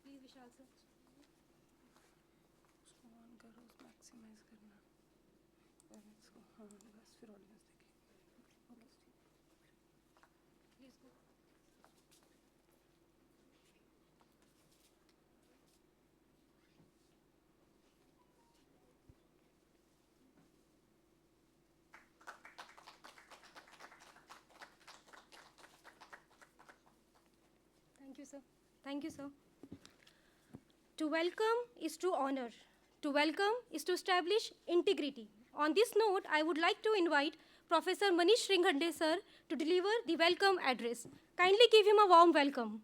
Please Vishal sir उसको on करो, maximise करना। इसको हाँ बस फिर ऑडियंस देखिए। Okay please go. Thank you, sir. Thank you, sir. To welcome is to honor. To welcome is to establish integrity. On this note, I would like to invite Professor Manish Sringhande, sir, to deliver the welcome address. Kindly give him a warm welcome.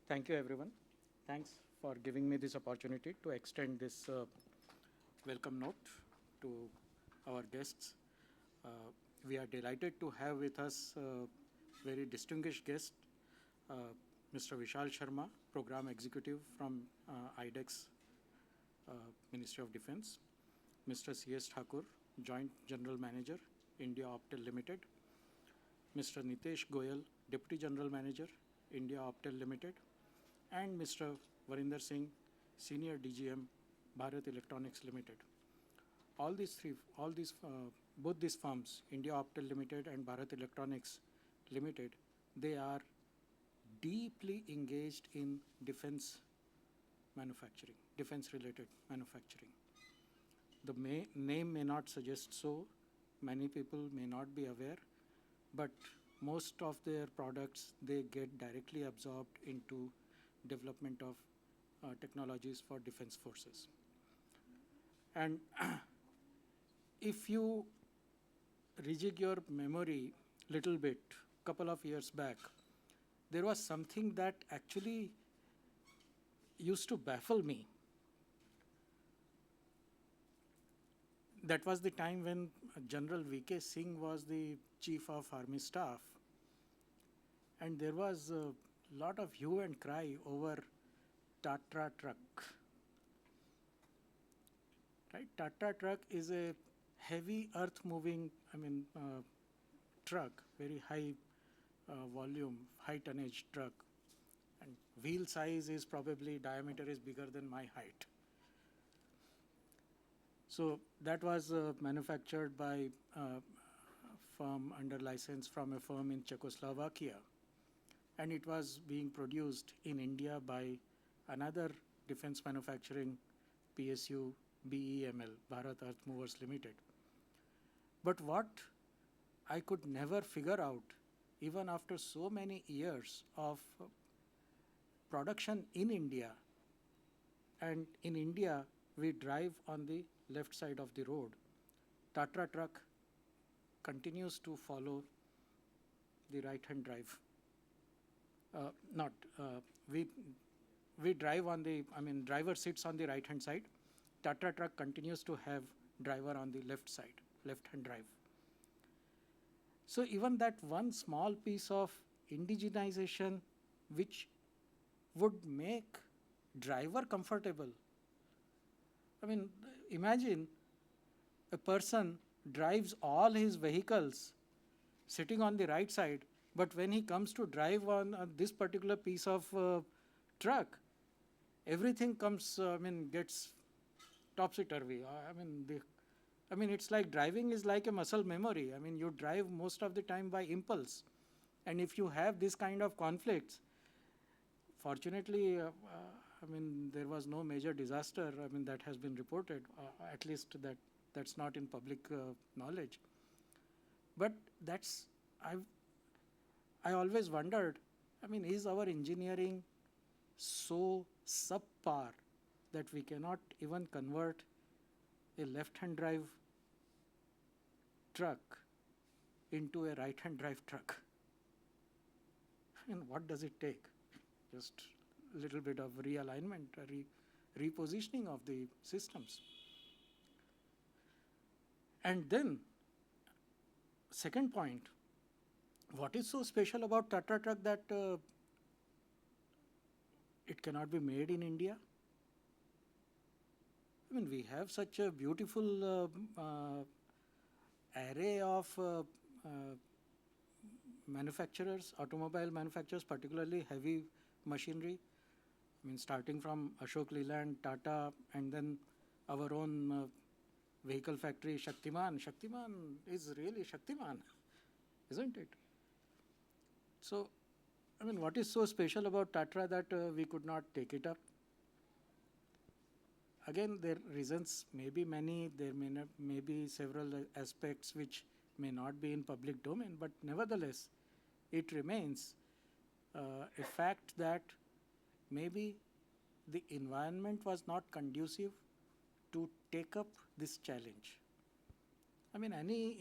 Thank you, everyone. Thanks for giving me this opportunity to extend this welcome note to our guests. We are delighted to have with us very distinguished guest, Mr. Vishal Sharma, Program Executive from iDEX, Ministry of Defense, Mr. C.S. Thakur, Joint General Manager, India Optel Limited, Mr. Nitesh Goyal, Deputy General Manager, India Optel Limited, and Mr. Varinder Singh, Senior DGM, Bharat Electronics Limited. Both these firms, India Optel Limited and Bharat Electronics Limited, they are deeply engaged in defense manufacturing, defense-related manufacturing. The name may not suggest so, many people may not be aware, but most of their products, they get directly absorbed into development of technologies for defense forces. And if you rejig your memory little bit, couple of years back, there was something that actually used to baffle me. That was the time when General V.K. Singh was the Chief of Army Staff, and there was a lot of hue and cry over Tatra truck. Right? Tatra truck is a heavy earth-moving, truck, very high volume, high tonnage truck, and wheel size is probably diameter is bigger than my height. So that was manufactured by a firm under license from a firm in Czechoslovakia, and it was being produced in India by another defense manufacturing PSU BEML, Bharat Earth Movers Limited. But what I could never figure out, even after so many years of production in India, and in India we drive on the left side of the road, Tatra truck continues to follow the right-hand drive. We drive on the, driver sits on the right-hand side. Tatra truck continues to have driver on the left side, left-hand drive. So even that one small piece of indigenization which would make driver comfortable. Imagine a person drives all his vehicles sitting on the right side, but when he comes to drive on this particular piece of truck, everything comes, gets topsy-turvy. It's like driving is like a muscle memory. You drive most of the time by impulse. And if you have this kind of conflicts, fortunately, there was no major disaster, that has been reported, at least that's not in public knowledge. But I always wondered, is our engineering so subpar that we cannot even convert a left-hand drive truck into a right-hand drive truck? What does it take? Just a little bit of realignment, repositioning of the systems. And then, second point, what is so special about Tata Truck that it cannot be made in India? I mean, we have such a beautiful array of manufacturers, automobile manufacturers, particularly heavy machinery. I mean, starting from Ashok Leyland, Tata, and then our own vehicle factory, Shaktiman. Shaktiman is really Shaktiman, isn't it? So, I mean, what is so special about Tatra that we could not take it up? Again, their reasons may be many. There may be several aspects which may not be in public domain, but nevertheless, it remains a fact that maybe the environment was not conducive to take up this challenge. I mean, any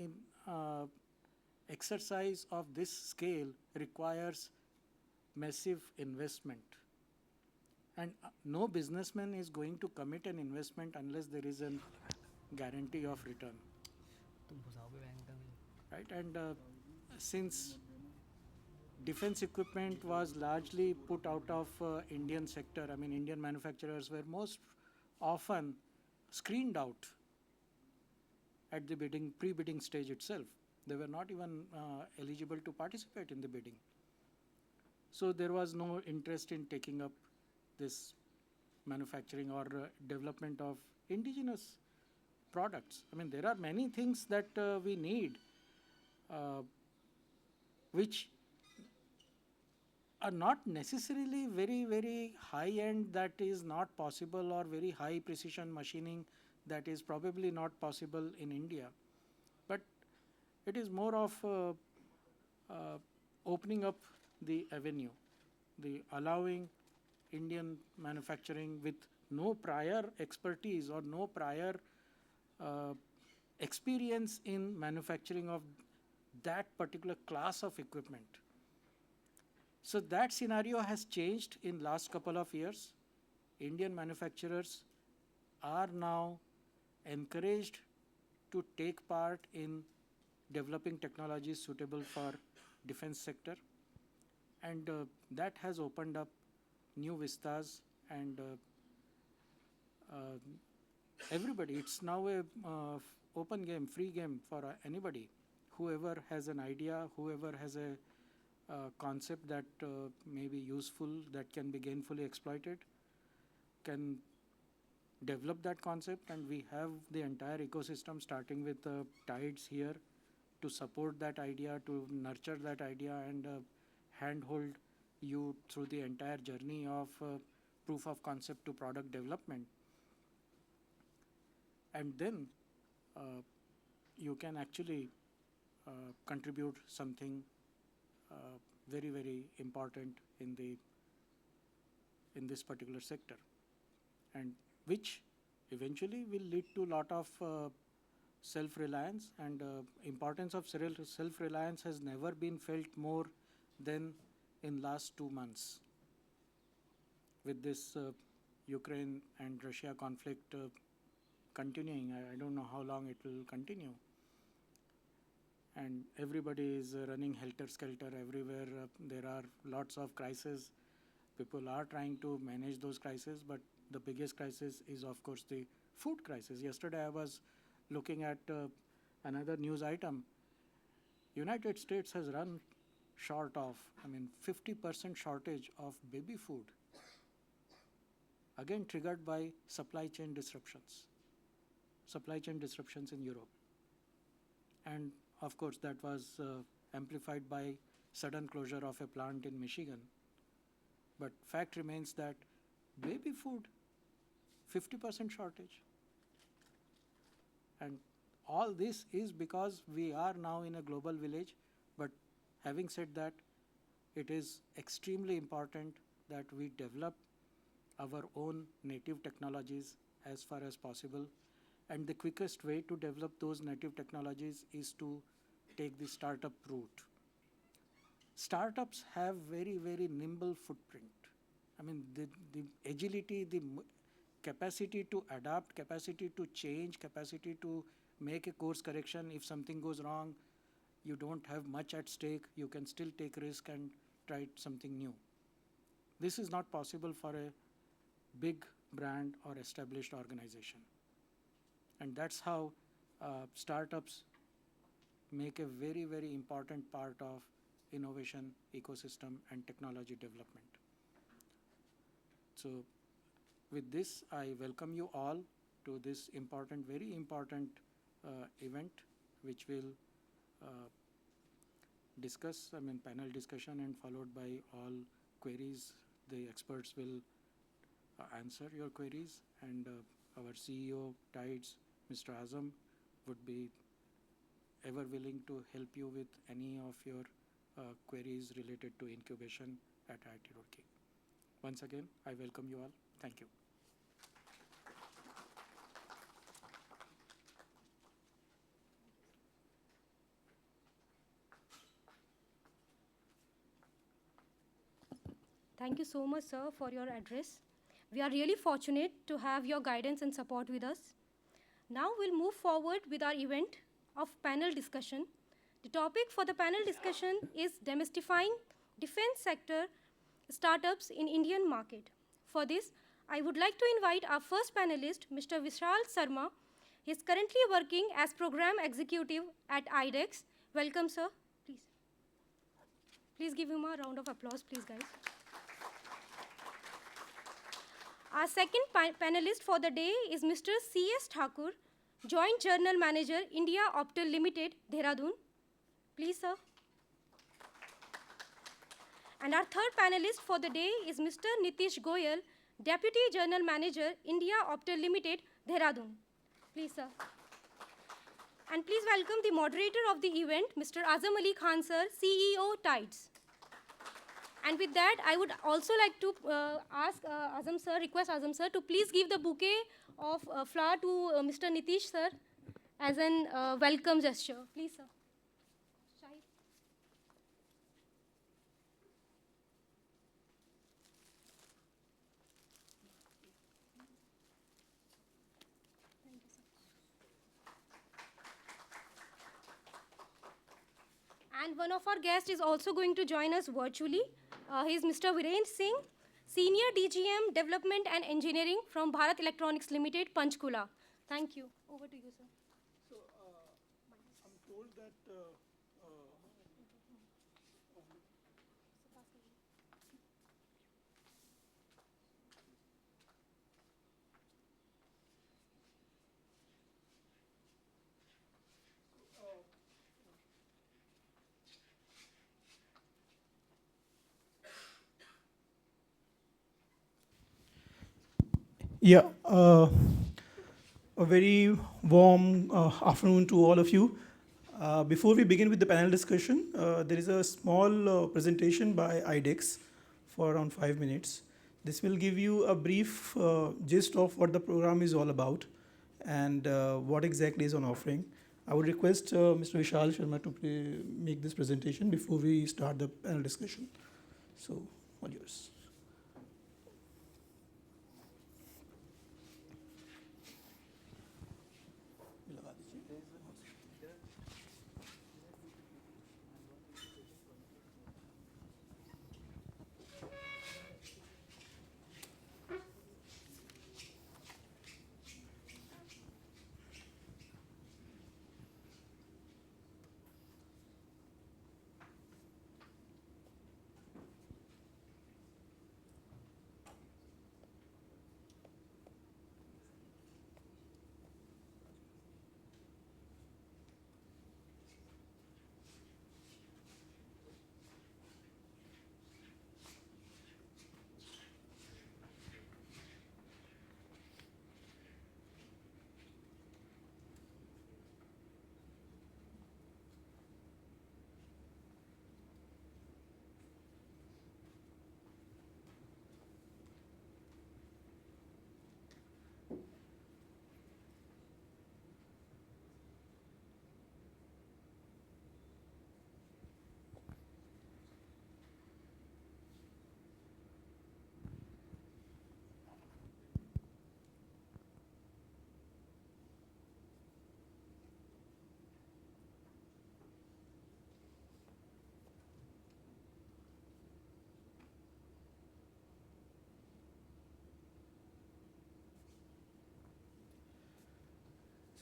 exercise of this scale requires massive investment. And no businessman is going to commit an investment unless there is a guarantee of return. Right? And since defense equipment was largely put out of Indian sector, I mean, Indian manufacturers were most often screened out at the pre-bidding stage itself. They were not even eligible to participate in the bidding. So there was no interest in taking up this manufacturing or development of indigenous products. I mean, there are many things that we need which are not necessarily very, very high-end, that is not possible, or very high precision machining that is probably not possible in India. But it is more of opening up the avenue, the allowing Indian manufacturing with no prior expertise or no prior experience in manufacturing of that particular class of equipment. So that scenario has changed in last couple of years. Indian manufacturers are now encouraged to take part in developing technologies suitable for defense sector, and that has opened up new vistas, and everybody, it's now a open game, free game for anybody. Whoever has an idea, whoever has a concept that may be useful, that can be gainfully exploited, can develop that concept, and we have the entire ecosystem starting with TIDES here to support that idea, to nurture that idea, and handhold you through the entire journey of proof of concept to product development. And then you can actually contribute something very, very important in this particular sector, and which eventually will lead to a lot of self-reliance, and importance of self-reliance has never been felt more than in last 2 months with this Ukraine and Russia conflict continuing. I don't know how long it will continue. And everybody is running helter-skelter everywhere. There are lots of crises. People are trying to manage those crises, but the biggest crisis is, of course, the food crisis. Yesterday I was looking at another news item. United States has run short of, 50% shortage of baby food, again triggered by supply chain disruptions in Europe. And of course, that was amplified by sudden closure of a plant in Michigan. But fact remains that baby food, 50% shortage. And all this is because we are now in a global village. But having said that, it is extremely important that we develop our own native technologies as far as possible. And the quickest way to develop those native technologies is to take the startup route. Startups have very, very nimble footprint. The agility, the capacity to adapt, capacity to change, capacity to make a course correction. If something goes wrong, you don't have much at stake. You can still take risk and try something new. This is not possible for a big brand or established organization. And that's how startups make a very, very important part of innovation ecosystem and technology development. So with this, I welcome you all to this important, very important event, which will discuss, panel discussion, and followed by all queries. The experts will answer your queries, and our CEO, TIDES, Mr. Azam, would be ever willing to help you with any of your queries related to incubation at IIT Roorkee. Once again, I welcome you all. Thank you. Thank you so much, sir, for your address. We are really fortunate to have your guidance and support with us. Now we'll move forward with our event of panel discussion. The topic for the panel discussion is demystifying defense sector startups in Indian market. For this, I would like to invite our first panelist, Mr. Vishal Sarma. He is currently working as program executive at iDEX. Welcome, sir. Please. Please give him a round of applause, please, guys. Our second panelist for the day is Mr. C.S. Thakur, Joint General Manager, India Optel Limited, Dehradun. Please, sir. And our third panelist for the day is Mr. Nitish Goyal, Deputy General Manager, India Optel Limited, Dehradun. Please, sir. And please welcome the moderator of the event, Mr. Azam Ali Khan, sir, CEO, TIDES. And with that, I would also like to request Azam sir to please give the bouquet of flower to Mr. Nitish sir as an welcome gesture. Please, sir. Shahid. Thank you, sir. And one of our guests is also going to join us virtually. He is Mr. Viren Singh, Senior DGM Development and Engineering from Bharat Electronics Limited, Panchkula. Thank you. Over to you, sir. So, I'm told that yeah, a very warm afternoon to all of you. Before we begin with the panel discussion, there is a small presentation by iDEX for around 5 minutes. This will give you a brief gist of what the program is all about and what exactly is on offering. I would request Mr. Vishal Sharma to make this presentation before we start the panel discussion. So, all yours.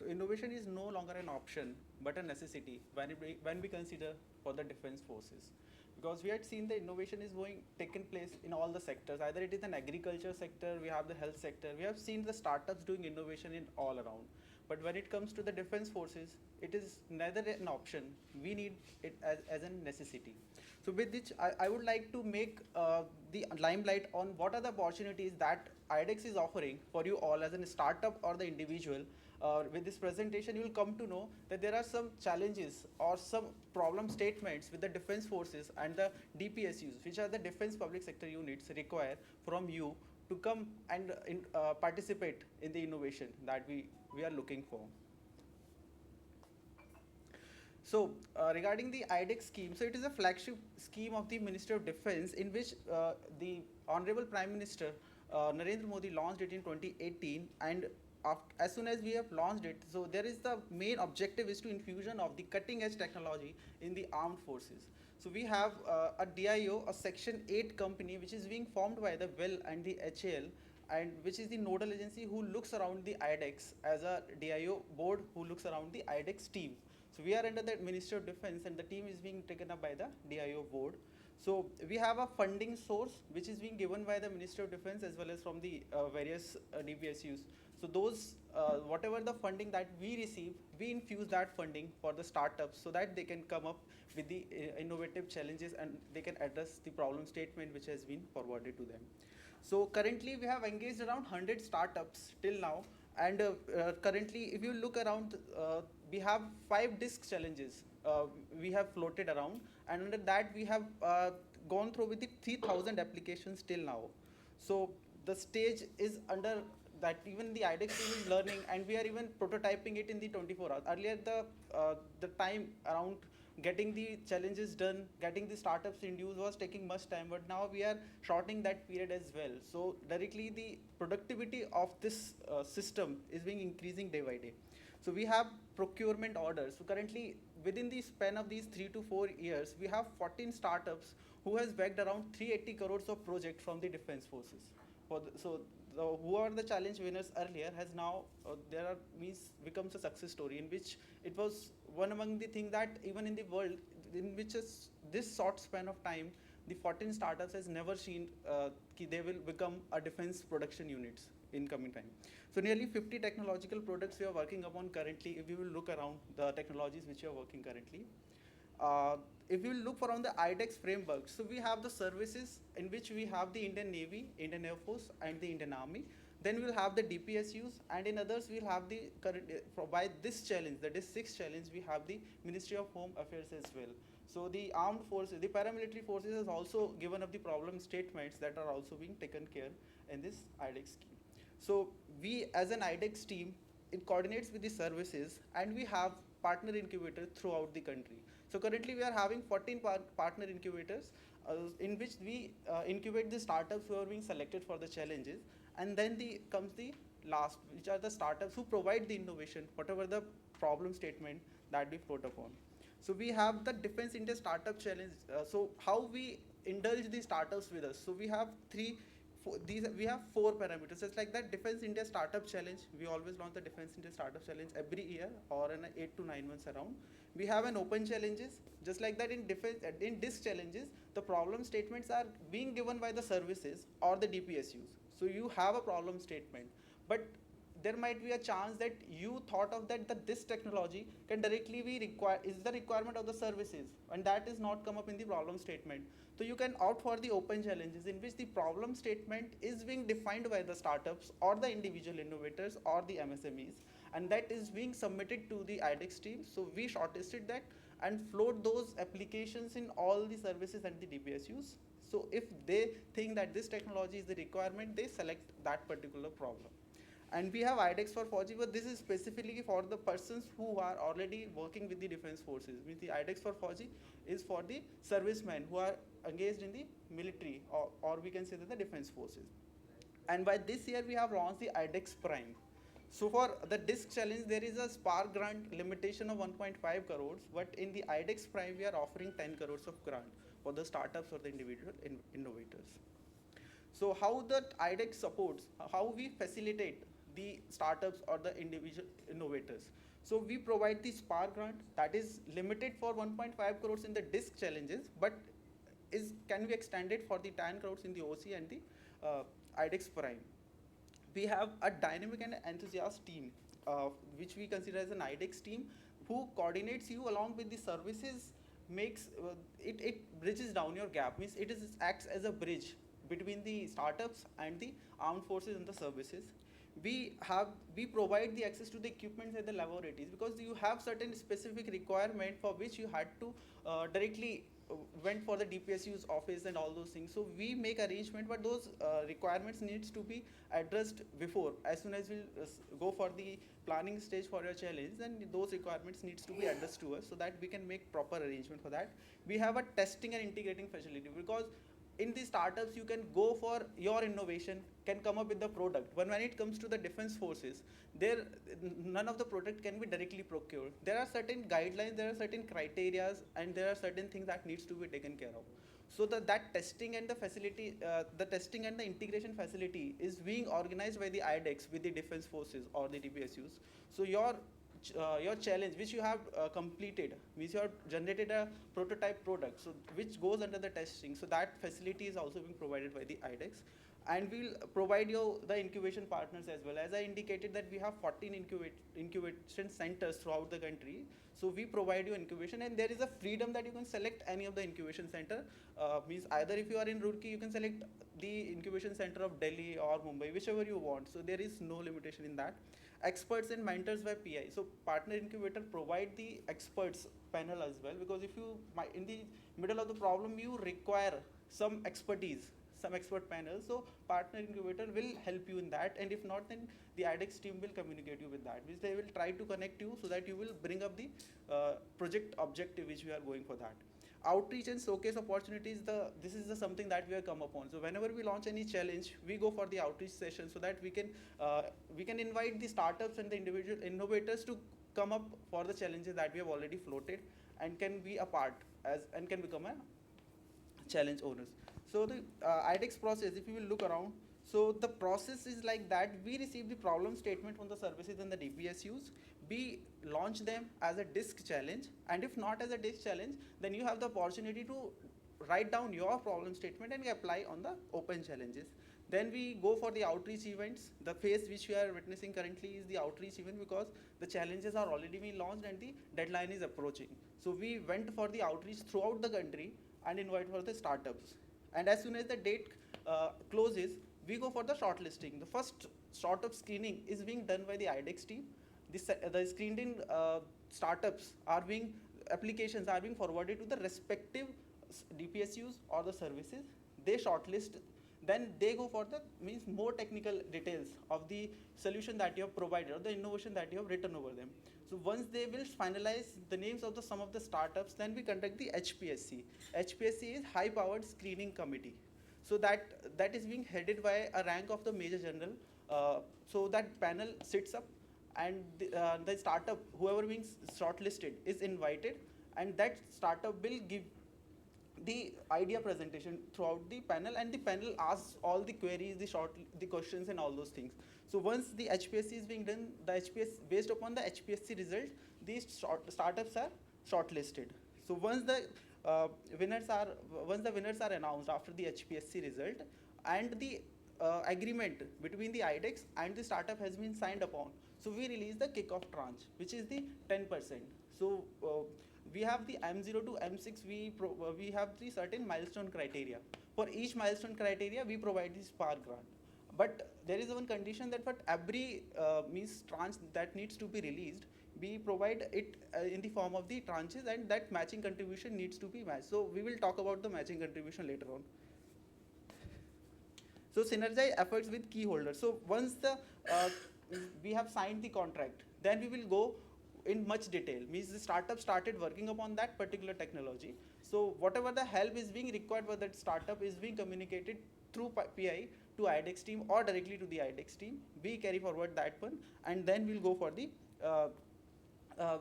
So innovation is no longer an option, but a necessity when we consider for the defense forces. Because we had seen the innovation is taking place in all the sectors. Either it is an agriculture sector, we have the health sector. We have seen the startups doing innovation in all around. But when it comes to the defense forces, it is neither an option. We need it as a necessity. So with which I would like to make the limelight on what are the opportunities that iDEX is offering for you all as a startup or the individual. With this presentation, you will come to know that there are some challenges or some problem statements with the defense forces and the DPSUs, which are the defense public sector units, require from you to come and participate in the innovation that we are looking for. So regarding the iDEX scheme, so it is a flagship scheme of the Ministry of Defense in which the Honorable Prime Minister Narendra Modi launched it in 2018, and as soon as we have launched it, so there is the main objective is to infusion of the cutting edge technology in the armed forces. So we have a DIO, a Section 8 company, which is being formed by the WEL and the HAL, and which is the nodal agency who looks around the iDEX as a DIO board who looks around the iDEX team. So we are under the Ministry of Defense, and the team is being taken up by the DIO board. So we have a funding source which is being given by the Ministry of Defense as well as from the various DPSUs. So those, whatever the funding that we receive, we infuse that funding for the startups so that they can come up with the innovative challenges and they can address the problem statement which has been forwarded to them. So currently we have engaged around 100 startups till now, and currently if you look around, we have 5 disk challenges we have floated around, and under that we have gone through with the 3,000 applications till now. So the stage is under that even the iDEX team is learning, and we are even prototyping it in the 24 hours. Earlier the time around getting the challenges done, getting the startups induced was taking much time, but now we are shortening that period as well. So directly the productivity of this system is being increasing day by day. So we have procurement orders. So currently within the span of these 3 to 4 years, we have 14 startups who has bagged around 380 crores of project from the defense forces. Who are the challenge winners earlier has now becomes a success story, in which it was one among the things that even in the world in which is this short span of time, the 14 startups has never seen they will become a defense production units in coming time. So nearly 50 technological products we are working upon currently. If you will look around the technologies which we are working currently, if you look around the iDEX framework, so we have the services in which we have the Indian Navy, Indian Air Force, and the Indian Army. Then we will have the DPSUs, and in others we will have the current, by this challenge, that is 6th challenge, we have the Ministry of Home Affairs as well. So the armed forces, the paramilitary forces has also given up the problem statements that are also being taken care in this iDEX scheme. So we as an iDEX team, it coordinates with the services, and we have partner incubators throughout the country. So currently we are having 14 partner incubators in which we incubate the startups who are being selected for the challenges, and then comes the last, which are the startups who provide the innovation, whatever the problem statement that we float upon. So we have the Defense India Startup Challenge. So how we indulge the startups with us. So we have we have 4 parameters. Just like that Defense India Startup Challenge, we always launch the Defense India Startup Challenge every year or in 8 to 9 months around. We have an open challenges. Just like that in DISC challenges, the problem statements are being given by the services or the DPSUs. So you have a problem statement, but there might be a chance that you thought of that this technology can directly be is the requirement of the services, and that is not come up in the problem statement. So you can opt for the open challenges in which the problem statement is being defined by the startups or the individual innovators or the MSMEs, and that is being submitted to the iDEX team. So we shortlisted that and float those applications in all the services and the DPSUs. So if they think that this technology is the requirement, they select that particular problem. And we have iDEX for 4G, but this is specifically for the persons who are already working with the defense forces. Means the iDEX for 4G is for the servicemen who are engaged in the military, or we can say that the defense forces. And by this year, we have launched the iDEX Prime. So for the DISC challenge, there is a Spark grant limitation of 1.5 crores, but in the iDEX Prime, we are offering 10 crores of grant for the startups or the individual innovators. So how the iDEX supports, how we facilitate the startups or the individual innovators. So we provide the Spark grant that is limited for 1.5 crores in the DISC challenges, but can be extended for the 10 crores in the OC and the iDEX Prime. We have a dynamic and enthusiast team, which we consider as an iDEX team, who coordinates you along with the services, makes it bridges down your gap, means acts as a bridge between the startups and the armed forces and the services. We provide the access to the equipment at the laboratories, because you have certain specific requirement for which you had to directly went for the DPSU's office and all those things. So we make arrangement, but those requirements needs to be addressed before. As soon as we go for the planning stage for your challenge, then those requirements needs to be addressed to us, so that we can make proper arrangement for that. We have a testing and integrating facility, because in these startups you can go for your innovation, can come up with the product, but when it comes to the defense forces, there none of the product can be directly procured. There are certain guidelines, there are certain criteria, and there are certain things that needs to be taken care of. So that testing and the facility, the testing and the integration facility is being organized by the iDEX with the defense forces or the DPSUs. So your challenge which you have completed, means you have generated a prototype product, so which goes under the testing, so that facility is also being provided by the iDEX. And we'll provide you the incubation partners as well. As I indicated that we have 14 incubation centers throughout the country, so we provide you incubation, and there is a freedom that you can select any of the incubation center. Means either if you are in Roorkee, you can select the incubation center of Delhi or Mumbai, whichever you want, so there is no limitation in that. Experts and mentors by PI. So partner incubator provide the experts panel as well, because if you in the middle of the problem you require some expertise, some expert panel, so partner incubator will help you in that, and if not, then the iDEX team will communicate you with that, which they will try to connect you so that you will bring up the project objective which we are going for that. Outreach and showcase opportunities, this is something that we have come upon. So whenever we launch any challenge, we go for the outreach session, so that we can invite the startups and the individual innovators to come up for the challenges that we have already floated, and can be a part and can become a challenge owners. So the iDEX process, if you will look around, so the process is like that. We receive the problem statement from the services and the DPSUs. We launch them as a DISC challenge, and if not as a DISC challenge, then you have the opportunity to write down your problem statement and apply on the open challenges. Then we go for the outreach events. The phase which we are witnessing currently is the outreach event, because the challenges are already being launched and the deadline is approaching. So we went for the outreach throughout the country and invite for the startups. And as soon as the date closes, we go for the shortlisting. The first sort of screening is being done by the iDEX team. The screened in applications are being forwarded to the respective DPSUs or the services. They shortlist, then they go for the more technical details of the solution that you have provided or the innovation that you have written over them. So once they will finalize the names of some of the startups, then we conduct the HPSC. HPSC is High Powered Screening Committee. So that is being headed by a rank of the Major General. So that panel sits up, and the startup, whoever being shortlisted, is invited, and that startup will give the idea presentation throughout the panel, and the panel asks all the queries, the questions, and all those things. So once the HPSC is being done, based upon the HPSC result, these startups are shortlisted. So once the winners are announced after the HPSC result, and the agreement between the iDEX and the startup has been signed upon, so we release the kickoff tranche, which is the 10%. So we have the M0 to M6, we have the certain milestone criteria. For each milestone criteria, we provide the Spark grant. But there is one condition that for every tranche that needs to be released, we provide it in the form of the tranches, and that matching contribution needs to be matched. So we will talk about the matching contribution later on. So synergize efforts with key holders. So once we have signed the contract, then we will go in much detail. Means the startup started working upon that particular technology. So whatever the help is being required for that startup is being communicated through PI to iDEX team or directly to the iDEX team. We carry forward that one, and then we'll go for the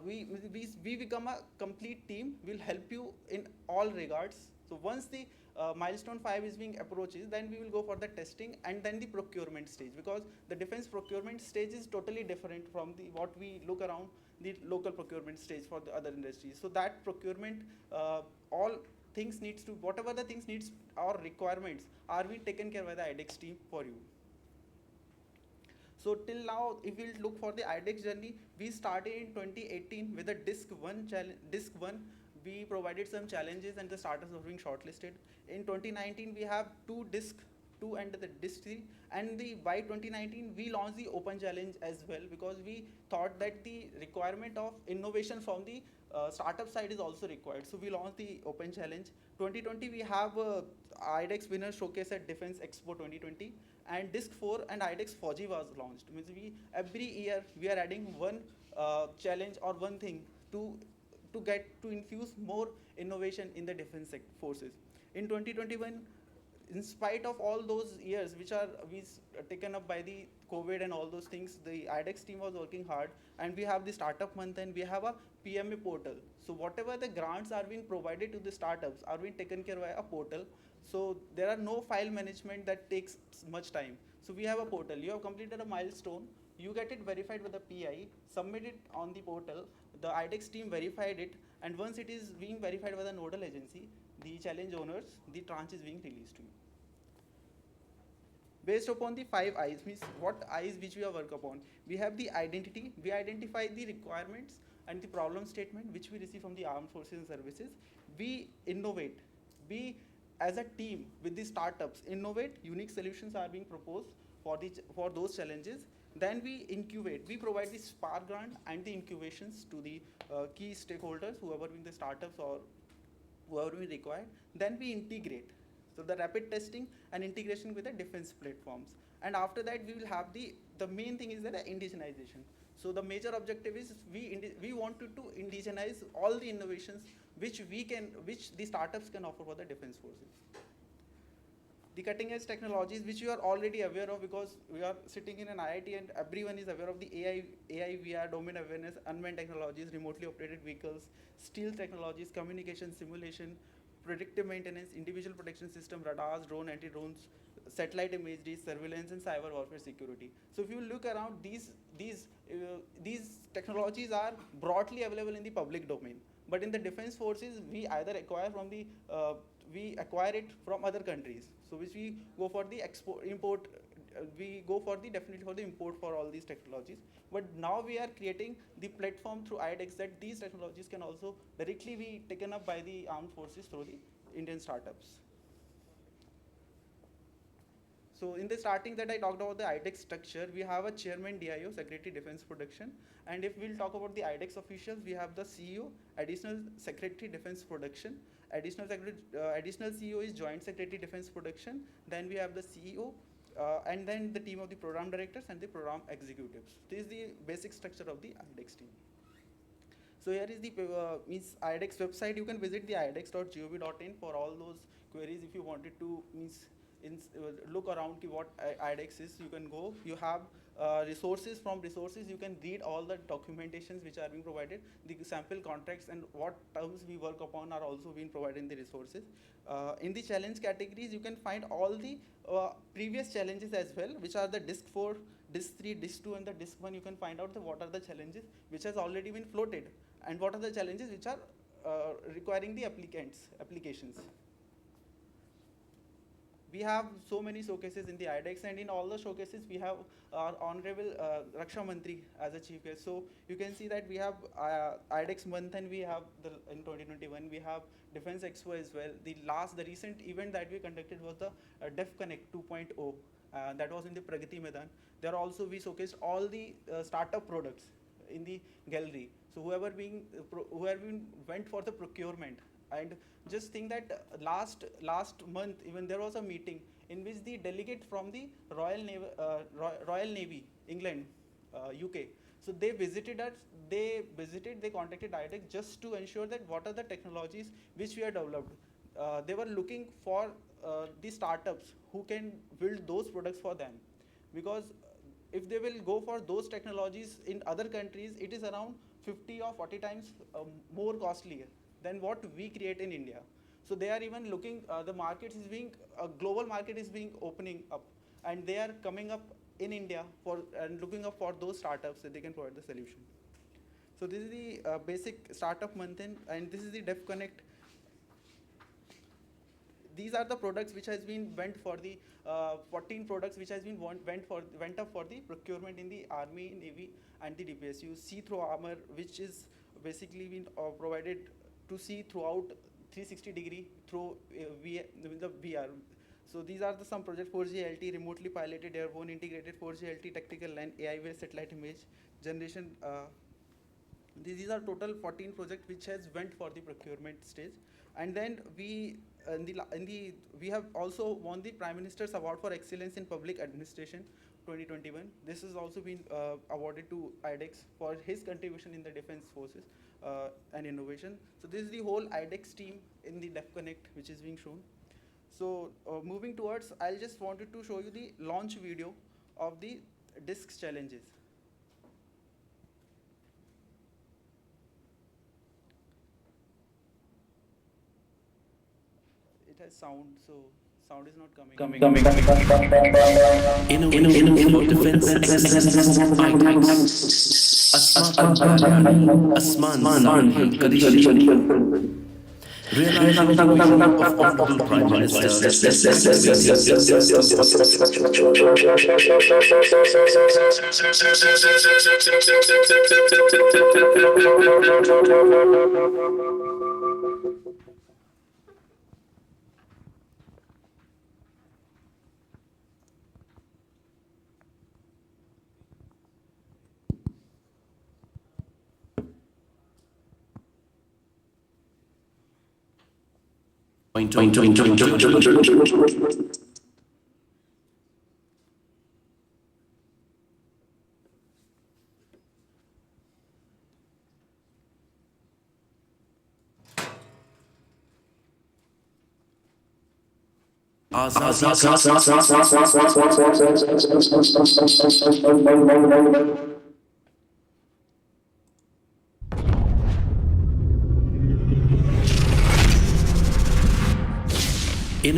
we become a complete team. We'll help you in all regards, So once the milestone 5 is being approaches, then we will go for the testing and then the procurement stage, because the defense procurement stage is totally different from the what we look around the local procurement stage for the other industries. So that procurement, all things needs to, whatever the things needs or requirements are being taken care by the iDEX team for you. So till now, if we look for the iDEX journey, we started in 2018 with a DISC 1 challenge. DISC 1, we provided some challenges and the starters were being shortlisted. In 2019, we have two DISC 2 and the DISC 3, and by 2019 we launched the open challenge as well, because we thought that the requirement of innovation from the startup side is also required. So we launched the open challenge. 2020 we have iDEX winner showcase at Defense Expo 2020, and DISC 4 and iDEX Fauji was launched. Means we every year we are adding one challenge or one thing to infuse more innovation in the defense forces. In 2021, in spite of all those years which are taken up by the COVID and all those things, the iDEX team was working hard, and we have the startup month and we have a PMA portal. So whatever the grants are being provided to the startups are being taken care by a portal. So there are no file management that takes much time. So we have a portal. You have completed a milestone, you get it verified with the PI, submit it on the portal, the iDEX team verified it, and once it is being verified by the nodal agency, the challenge owners, the tranche is being released to you. Based upon the 5 I's, means what I's which we have worked upon. We have the identity, we identify the requirements and the problem statement which we receive from the armed forces and services. We innovate, we as a team with the startups innovate, unique solutions are being proposed for those challenges. Then we incubate, we provide the Spark grant and the incubations to the key stakeholders, whoever being the startups or whoever we require. Then we integrate. So the rapid testing and integration with the defense platforms. And after that, we will have the main thing is that indigenization. So the major objective is we wanted to indigenize all the innovations which the startups can offer for the defense forces. The cutting edge technologies which you are already aware of, because we are sitting in an IIT and everyone is aware of the AI, VR, domain awareness, unmanned technologies, remotely operated vehicles, stealth technologies, communication, simulation, predictive maintenance, individual protection system, radars, drone, anti-drones, satellite imagery, surveillance, and cyber warfare security. So if you look around, these technologies are broadly available in the public domain. But in the defense forces, we either acquire it from other countries. So which we go for the import. We go for definitely for the import for all these technologies. But now we are creating the platform through iDEX that these technologies can also directly be taken up by the armed forces through the Indian startups. So in the starting that I talked about the iDEX structure, we have a chairman DIO, Secretary Defense Production. And if we'll talk about the iDEX officials, we have the CEO, Additional Secretary Defense Production. Additional CEO is Joint Secretary Defense Production. Then we have the CEO, and then the team of the program directors and the program executives. This is the basic structure of the iDEX team. So here is the iDEX website. You can visit the iDEX.gov.in for all those queries. If you wanted to look around what iDEX is, you can go. You have resources. From resources, you can read all the documentations which are being provided. The sample contracts and what terms we work upon are also being provided in the resources. In the challenge categories, you can find all the previous challenges as well, which are the DISC 4, DISC 3, DISC 2, and the DISC 1. You can find out what are the challenges which has already been floated, and what are the challenges which are requiring the applications. We have so many showcases in the iDEX, and in all the showcases we have our Honorable Raksha Mantri as a chief guest. So you can see that we have iDEX month, and we have in 2021 we have Defense Expo as well. The recent event that we conducted was the Def Connect 2.0. That was in the Pragati Maidan. There also we showcased all the startup products in the gallery. So whoever went for the procurement. And just think that last month even there was a meeting in which the delegate from the Royal Navy, England, UK. So they visited us. They contacted iDEX just to ensure that what are the technologies which we have developed. They were looking for the startups who can build those products for them, because if they will go for those technologies in other countries, it is around 50 or 40 times more costlier than what we create in India. So they are even looking, the market is being, global market is being opening up, and they are coming up in India for and looking up for those startups that they can provide the solution. So this is the basic startup month in, and this is the Def Connect. These are the products which has been went for the 14 products which has been went up for the procurement in the army, navy, and the DPS. You see through armor, which is basically been provided to see throughout 360-degree through the VR. So these are the some projects: 4G LT, remotely piloted airborne integrated 4G LT tactical line, AI-based satellite image generation. These are total 14 projects which has went for the procurement stage, and then we we have also won the Prime Minister's Award for Excellence in Public Administration 2021. This has also been awarded to iDEX for his contribution in the defense forces and innovation. So this is the whole iDEX team in the Def Connect which is being shown. So moving towards, I'll just wanted to show you the launch video of the discs challenges. It has sound, so sound is not coming. Innovation for defense excellence. iDEX. Asman Sani Karishi. Realizing the vision of Honorable Prime Minister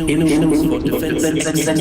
Innovations for defense excellence.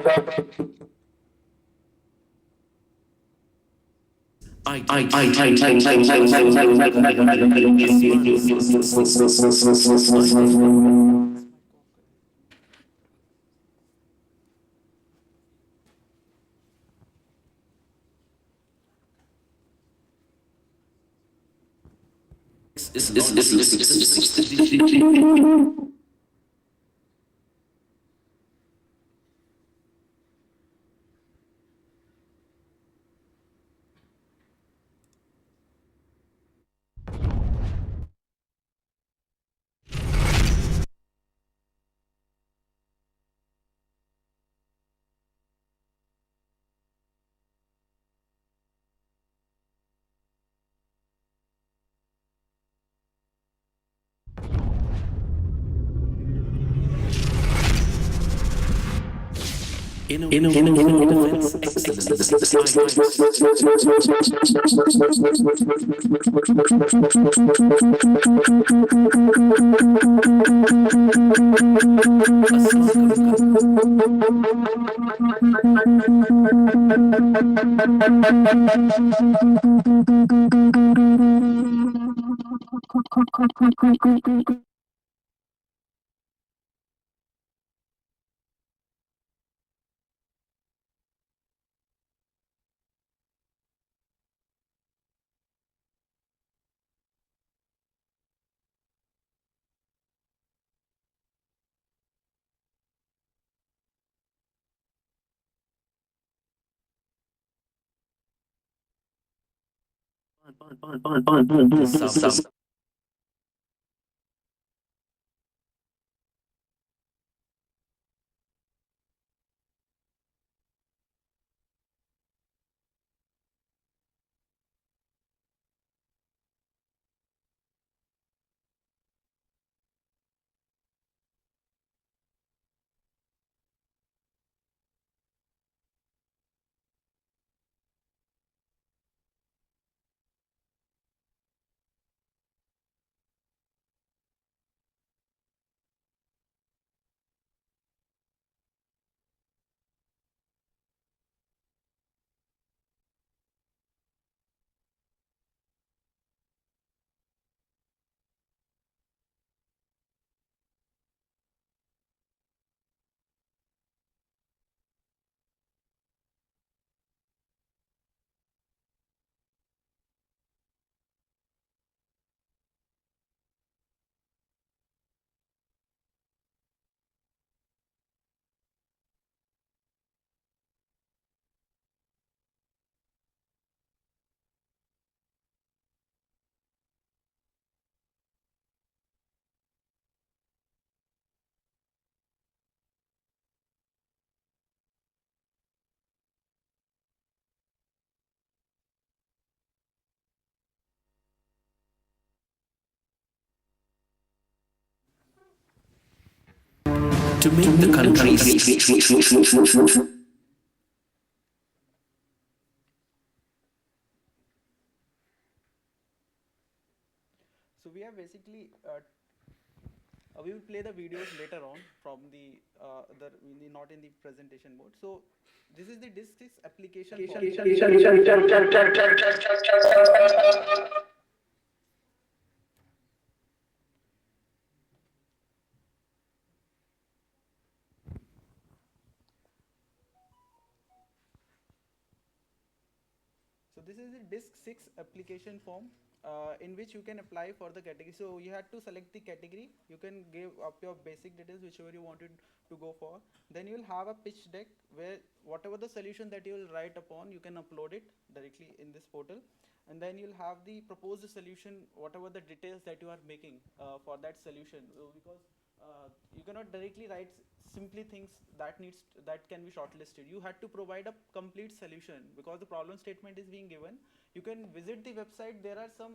Innovation for defense excellence. to make the country. So we have basically we will play the videos later on from the not in the presentation mode. So this is the disk 6 application form. So this is the disk 6 application form in which you can apply for the category. So you have to select the category. You can give up your basic details, whichever you wanted to go for. Then you will have a pitch deck where whatever the solution that you will write upon, you can upload it directly in this portal. And then you'll have the proposed solution, whatever the details that you are making for that solution. Because you cannot directly write simply things that can be shortlisted. You had to provide a complete solution because the problem statement is being given. You can visit the website. There are some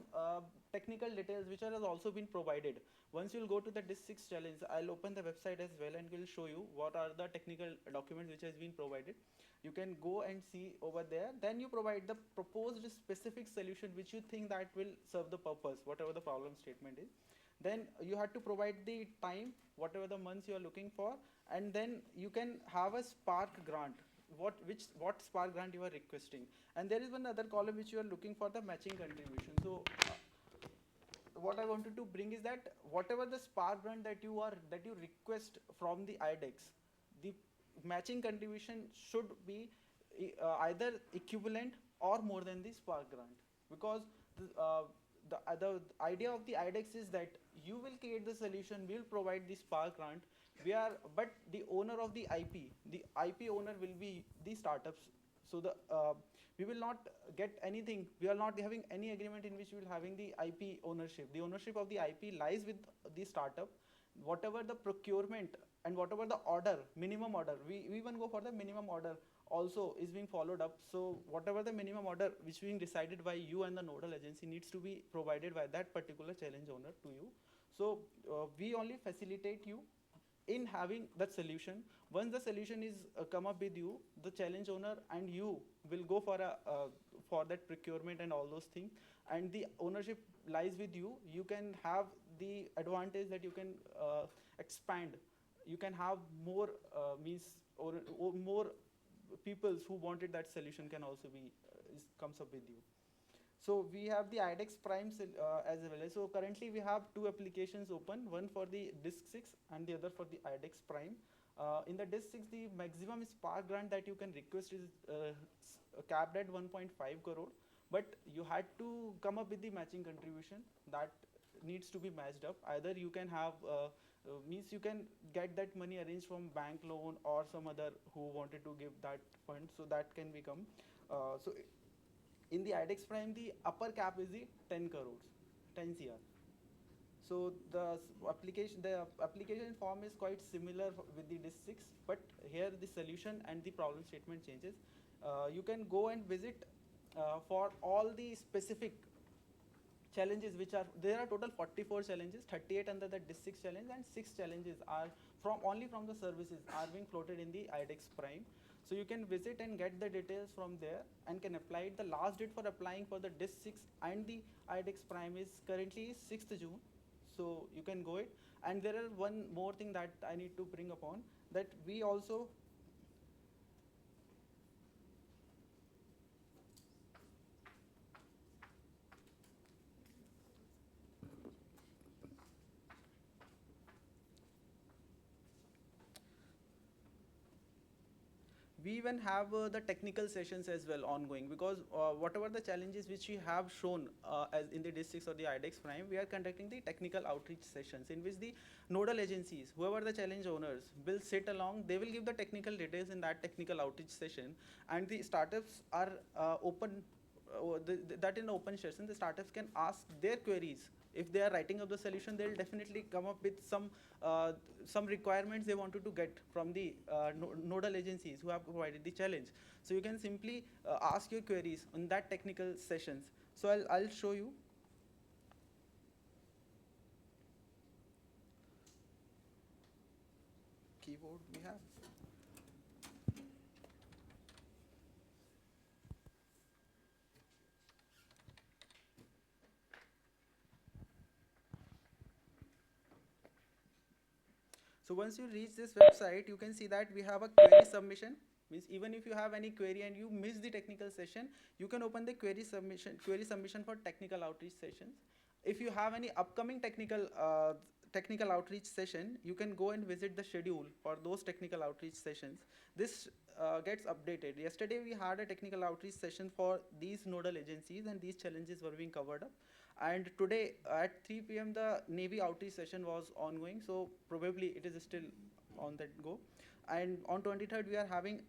technical details which are also been provided. Once you'll go to the disk 6 challenge, I'll open the website as well and will show you what are the technical documents which has been provided. You can go and see over there. Then you provide the proposed specific solution which you think that will serve the purpose, whatever the problem statement is. Then you have to provide the time, whatever the months you are looking for, and then you can have a Spark grant. What Spark grant you are requesting, and there is one other column which you are looking for the matching contribution. So what I wanted to bring is that whatever the Spark grant that you request from the iDEX, the matching contribution should be either equivalent or more than the Spark grant, because the idea of the iDEX is that you will create the solution, we will provide the Spark grant, but the owner of the IP owner will be the startups. So we will not get anything. We are not having any agreement in which we will having the IP ownership. The ownership of the IP lies with the startup. Whatever the procurement and whatever the order, minimum order, we even go for the minimum order also is being followed up. So whatever the minimum order which is being decided by you and the nodal agency needs to be provided by that particular challenge owner to you. So we only facilitate you in having that solution. Once the solution is come up with you, the challenge owner and you will go for that procurement and all those things, and the ownership lies with you. You can have the advantage that you can expand. You can have more or more people who wanted that solution can also be comes up with you. So we have the iDEX Prime as well. So currently we have two applications open, one for the disk 6 and the other for the iDEX Prime. In the disk 6, the maximum Spark grant that you can request is capped at 1.5 crore, but you had to come up with the matching contribution that needs to be matched up. Either you can have means you can get that money arranged from bank loan or some other who wanted to give that fund, so that can become so in the iDEX Prime, the upper cap is the 10 crores, 10 CR. So the application form is quite similar with the disk 6, but here the solution and the problem statement changes. You can go and visit for all the specific challenges which are, there are total 44 challenges, 38 under the disk 6 challenge, and 6 challenges are only from the services are being floated in the iDEX Prime. So you can visit and get the details from there and can apply it. The last date for applying for the disk 6 and the iDEX Prime is currently 6th June. So you can go it. And there are one more thing that I need to bring upon, that we also we even have the technical sessions as well ongoing, because whatever the challenges which we have shown as in the disk 6 or the iDEX Prime, we are conducting the technical outreach sessions in which the nodal agencies, whoever the challenge owners, will sit along. They will give the technical details in that technical outreach session, and the startups are open. That in open session, the startups can ask their queries. If they are writing up the solution, they'll definitely come up with some requirements they wanted to get from the nodal agencies who have provided the challenge. So you can simply ask your queries on that technical sessions. So I'll show you. keyboard we have. So once you reach this website, you can see that we have a query submission. Means even if you have any query and you miss the technical session, you can open the query submission for technical outreach sessions. If you have any upcoming technical outreach session, you can go and visit the schedule for those technical outreach sessions. This gets updated. Yesterday we had a technical outreach session for these nodal agencies, and these challenges were being covered up. And today at 3 p.m. the Navy outreach session was ongoing, so probably it is still on that go. And on 23rd we are having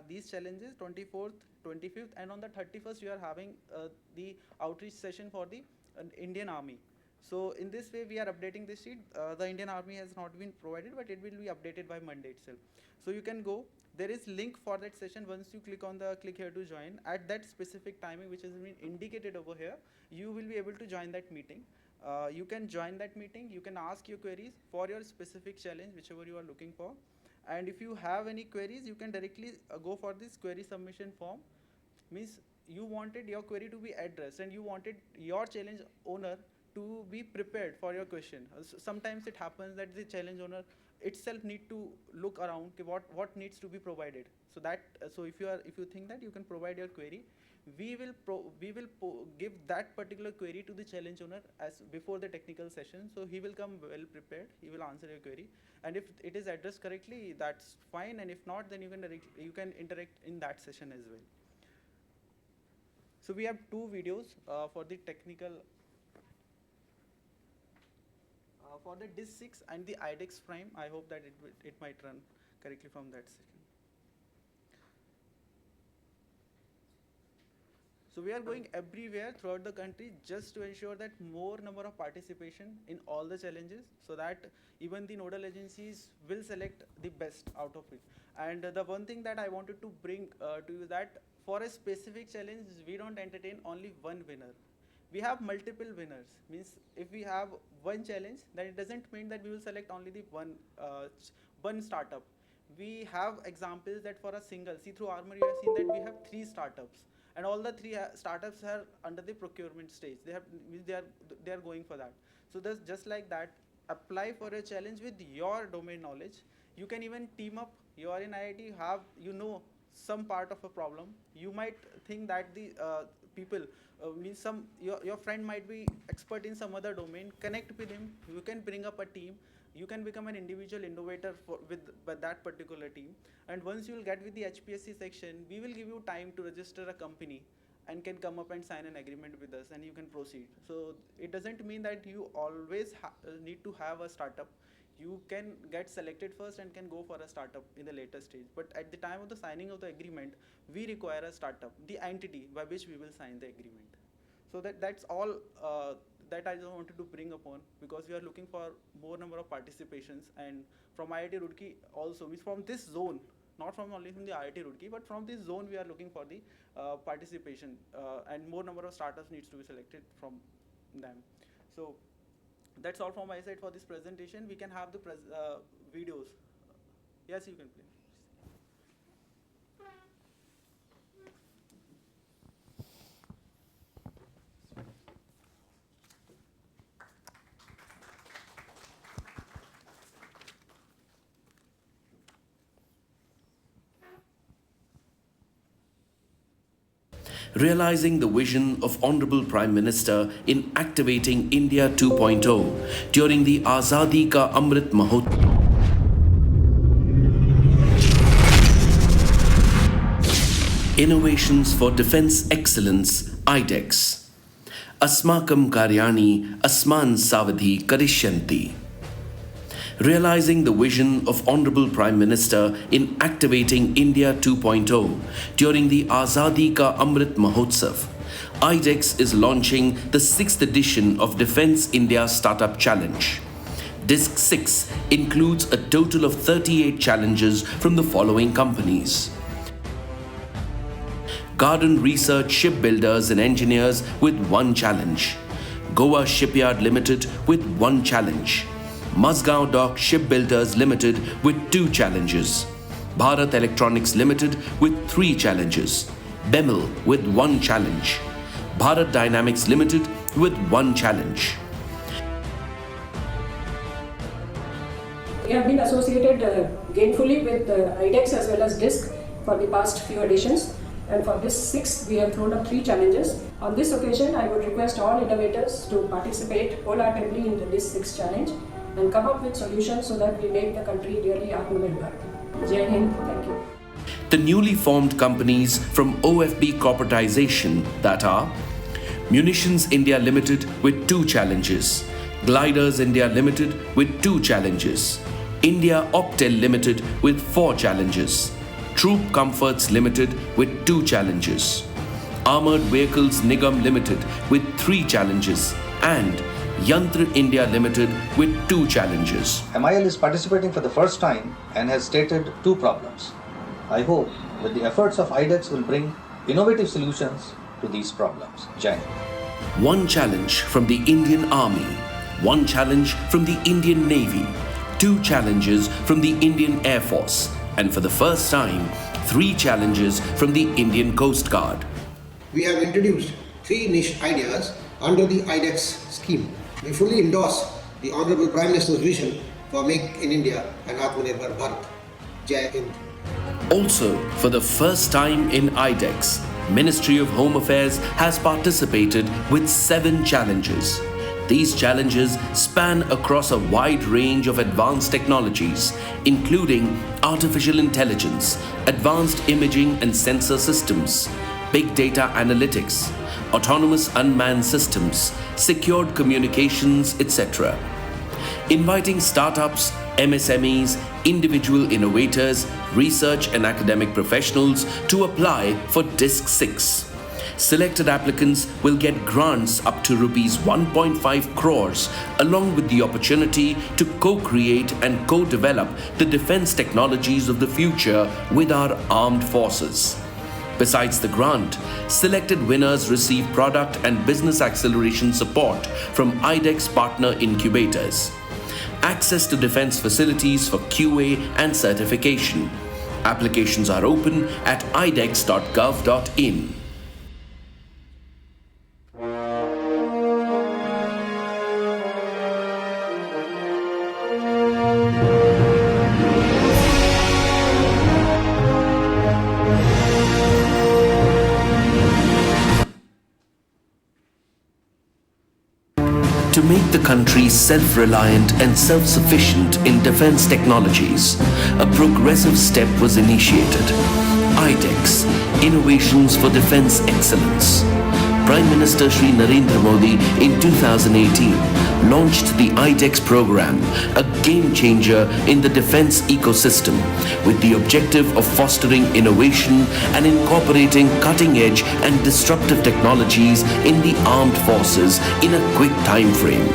these challenges, 24th, 25th, and on the 31st we are having the outreach session for the Indian Army. So in this way we are updating this sheet. The Indian Army has not been provided, but it will be updated by Monday itself. So you can go. There is link for that session. Once you click on the click here to join, at that specific timing which has been indicated over here, you will be able to join that meeting. You can join that meeting. You can ask your queries for your specific challenge, whichever you are looking for. And if you have any queries, you can directly go for this query submission form. Means you wanted your query to be addressed and you wanted your challenge owner to be prepared for your question. Sometimes it happens that the challenge owner itself need to look around what needs to be provided. So that so if you think that you can provide your query, we will give that particular query to the challenge owner as before the technical session. So he will come well prepared. He will answer your query, and if it is addressed correctly, that's fine. And if not, then you can interact in that session as well. So we have two videos for the technical. For the DIS 6 and the iDEX prime, I hope that it might run correctly from that second. So we are going everywhere throughout the country just to ensure that more number of participation in all the challenges, so that even the nodal agencies will select the best out of it. And the one thing that I wanted to bring to you that for a specific challenge, we don't entertain only one winner. We have multiple winners. Means if we have one challenge, then it doesn't mean that we will select only the one startup. We have examples that for a single see-through armor, you have seen that we have 3 startups, and all the 3 startups are under the procurement stage. They are going for that. So that's just like that. Apply for a challenge with your domain knowledge. You can even team up. You are in IIT, you know some part of a problem. You might think that the people means your friend might be expert in some other domain. Connect with him. You can bring up a team. You can become an individual innovator with that particular team. And once you will get with the HPSC section, we will give you time to register a company and can come up and sign an agreement with us, and you can proceed. So it doesn't mean that you always need to have a startup. You can get selected first and can go for a startup in the later stage. But at the time of the signing of the agreement, we require a startup, the entity by which we will sign the agreement. So that's all that I just wanted to bring upon, because we are looking for more number of participations. And from IIT Roorkee also, means from this zone, not from only from the IIT Roorkee, but from this zone we are looking for the participation, and more number of startups needs to be selected from them. So that's all from my side for this presentation. We can have the videos. Yes, you can play. Realizing the vision of Honorable Prime Minister in activating India 2.0 during the Azadi Ka Amrit Mahotsav. Innovations for Defence Excellence, iDEX. Asmakam Karyani Asman Savadhi Karishyanti. Realizing the vision of Honorable Prime Minister in activating India 2.0 during the Azadi Ka Amrit Mahotsav, iDEX is launching the 6th edition of Defence India Startup Challenge. Disc 6 includes a total of 38 challenges from the following companies: Garden Research Shipbuilders and Engineers with 1 challenge, Goa Shipyard Limited with 1 challenge, Mazgaon Dock Shipbuilders Limited with 2 challenges, Bharat Electronics Limited with 3 challenges, BEML with 1 challenge, Bharat Dynamics Limited with 1 challenge. We have been associated gainfully with iDEX as well as DISC for the past few editions, and for this 6th we have thrown up 3 challenges. On this occasion, I would request all innovators to participate wholeheartedly in this 6th challenge and come up with solutions so that we make the country really Atmanirbhar. Jai Hind, thank you. The newly formed companies from OFB corporatization, that are Munitions India Limited with 2 challenges, Gliders India Limited with 2 challenges, India Optel Limited with 4 challenges, Troop Comforts Limited with 2 challenges, Armored Vehicles Nigam Limited with 3 challenges, and Yantra India Limited with 2 challenges. MIL is participating for the first time and has stated 2 problems. I hope that the efforts of iDEX will bring innovative solutions to these problems. Jai Hind. 1 challenge from the Indian Army, 1 challenge from the Indian Navy, 2 challenges from the Indian Air Force, and for the first time, 3 challenges from the Indian Coast Guard. We have introduced 3 niche ideas under the iDEX scheme. We fully endorse the Honorable Prime Minister's vision for Make in India and Atmanirbhar Bharat. Jai Hind. Also, for the first time in iDEX, Ministry of Home Affairs has participated with 7 challenges. These challenges span across a wide range of advanced technologies, including artificial intelligence, advanced imaging and sensor systems, big data analytics, autonomous unmanned systems, secured communications, etc. Inviting startups, MSMEs, individual innovators, research and academic professionals to apply for DISC 6. Selected applicants will get grants up to rupees 1.5 crores along with the opportunity to co-create and co-develop the defense technologies of the future with our armed forces. Besides the grant, selected winners receive product and business acceleration support from iDEX partner incubators, access to defense facilities for QA and certification. Applications are open at idex.gov.in. To make the country self-reliant and self-sufficient in defense technologies, a progressive step was initiated. iDEX, Innovations for Defense Excellence. Prime Minister Shri Narendra Modi in 2018 launched the iDEX program, a game changer in the defense ecosystem, with the objective of fostering innovation and incorporating cutting-edge and disruptive technologies in the armed forces in a quick time frame.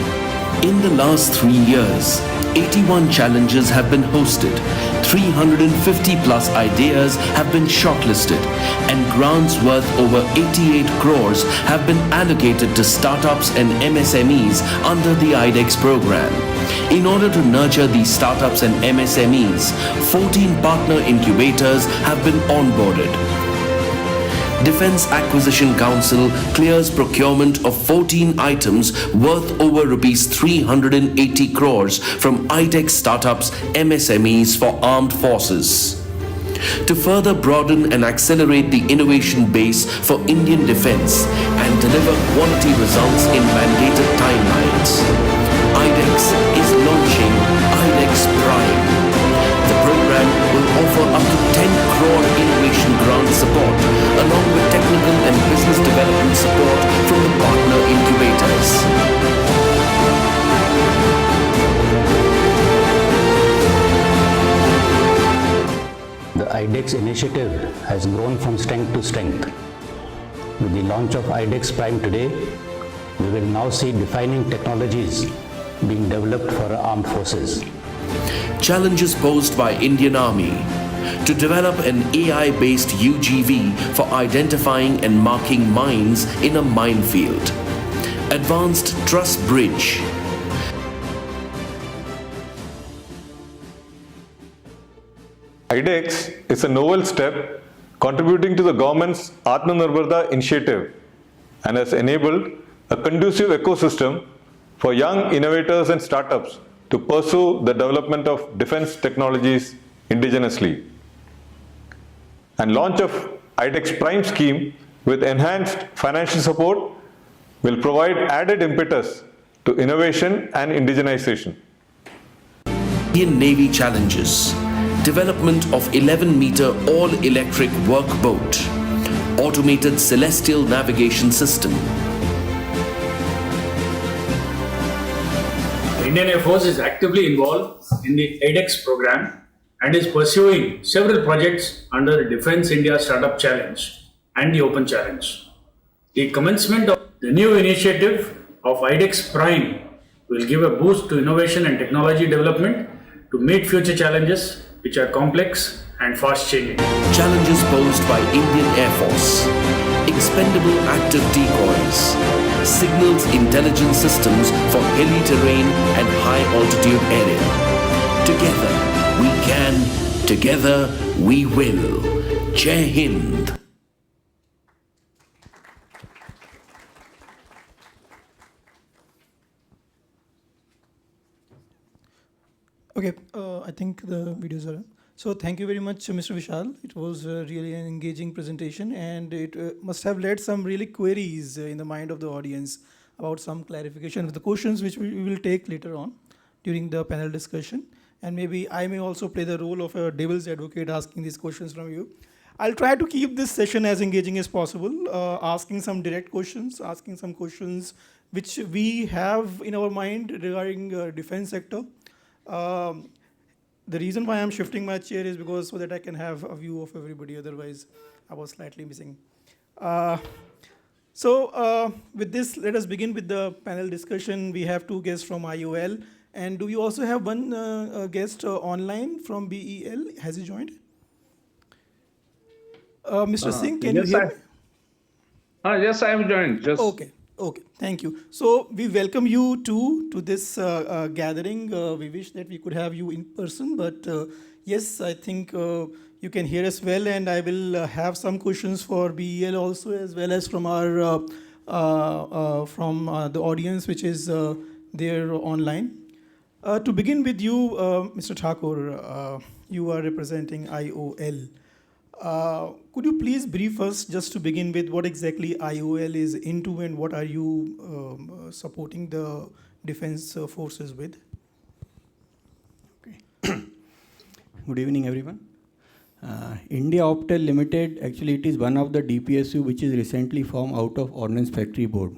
In the last 3 years, 81 challenges have been hosted, 350 plus ideas have been shortlisted, and grants worth over 88 crores have been allocated to startups and MSMEs under the iDEX program. In order to nurture these startups and MSMEs, 14 partner incubators have been onboarded. Defence Acquisition Council clears procurement of 14 items worth over rupees 380 crores from iDEX startups, MSMEs for armed forces. To further broaden and accelerate the innovation base for Indian defence and deliver quality results in mandated timelines, iDEX is launching iDEX Prime. The program will offer up to 10 crore innovation grant support along with technical and business development support from the partner incubators. The iDEX initiative has grown from strength to strength. With the launch of iDEX Prime today, we will now see defining technologies being developed for our armed forces. Challenges posed by Indian Army to develop an AI-based UGV for identifying and marking mines in a minefield. Advanced Truss Bridge. iDEX is a novel step contributing to the government's Atmanirbharta initiative and has enabled a conducive ecosystem for young innovators and startups to pursue the development of defense technologies indigenously. And launch of iDEX Prime scheme with enhanced financial support will provide added impetus to innovation and indigenization. Indian Navy challenges. Development of 11-meter all-electric workboat. Automated celestial navigation system. The Indian Air Force is actively involved in the iDEX program and is pursuing several projects under the Defence India Startup Challenge and the Open Challenge. The commencement of the new initiative of iDEX Prime will give a boost to innovation and technology development to meet future challenges which are complex and fast changing. Challenges posed by Indian Air Force. Expendable active decoys. Signals intelligence systems for hilly terrain and high altitude area. Together we can, together we will. Jai Hind. Okay, I think the videos are on. So thank you very much, Mr. Vishal. It was really an engaging presentation, and it must have led some really queries in the mind of the audience about some clarification of the questions which we will take later on during the panel discussion. And maybe I may also play the role of a devil's advocate asking these questions from you. I'll try to keep this session as engaging as possible, asking some direct questions, asking some questions which we have in our mind regarding defense sector. The reason why I'm shifting my chair is because so that I can have a view of everybody, otherwise I was slightly missing. With this, let us begin with the panel discussion. We have two guests from IOL, and do you also have one guest online from BEL? Has he joined? Mr. Singh, can you hear me? Yes, I have joined. Okay, thank you. So we welcome you to this gathering. We wish that we could have you in person, but yes, I think you can hear us well, and I will have some questions for BEL also, as well as from our the audience which is there online. To begin with you, Mr. Thakur, you are representing IOL. Could you please brief us, just to begin with, what exactly IOL is into and what are you supporting the defense forces with? Okay. Good evening, everyone. India Optel Limited, actually it is one of the DPSU which is recently formed out of Ordnance Factory Board.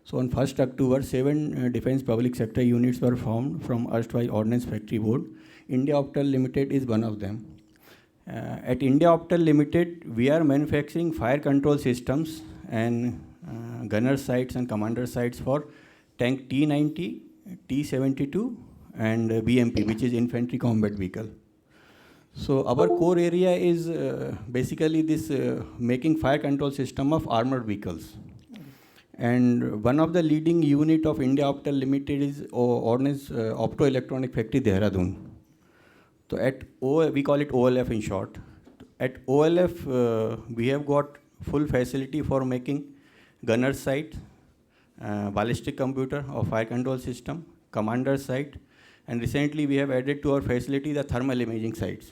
So on 1st October, 7 defense public sector units were formed from erstwhile Ordnance Factory Board. India Optel Limited is one of them. At India Optel Limited, we are manufacturing fire control systems and gunner sights and commander sights for tank T-90, T-72 and BMP, which is infantry combat vehicle. So our core area is basically this making fire control system of armored vehicles. And one of the leading unit of India Optel Limited is Ordnance Optoelectronic Factory, Dehradun. So at we call it OLF in short. At OLF, we have got full facility for making gunner sight, ballistic computer or fire control system, commander sight, and recently we have added to our facility the thermal imaging sights.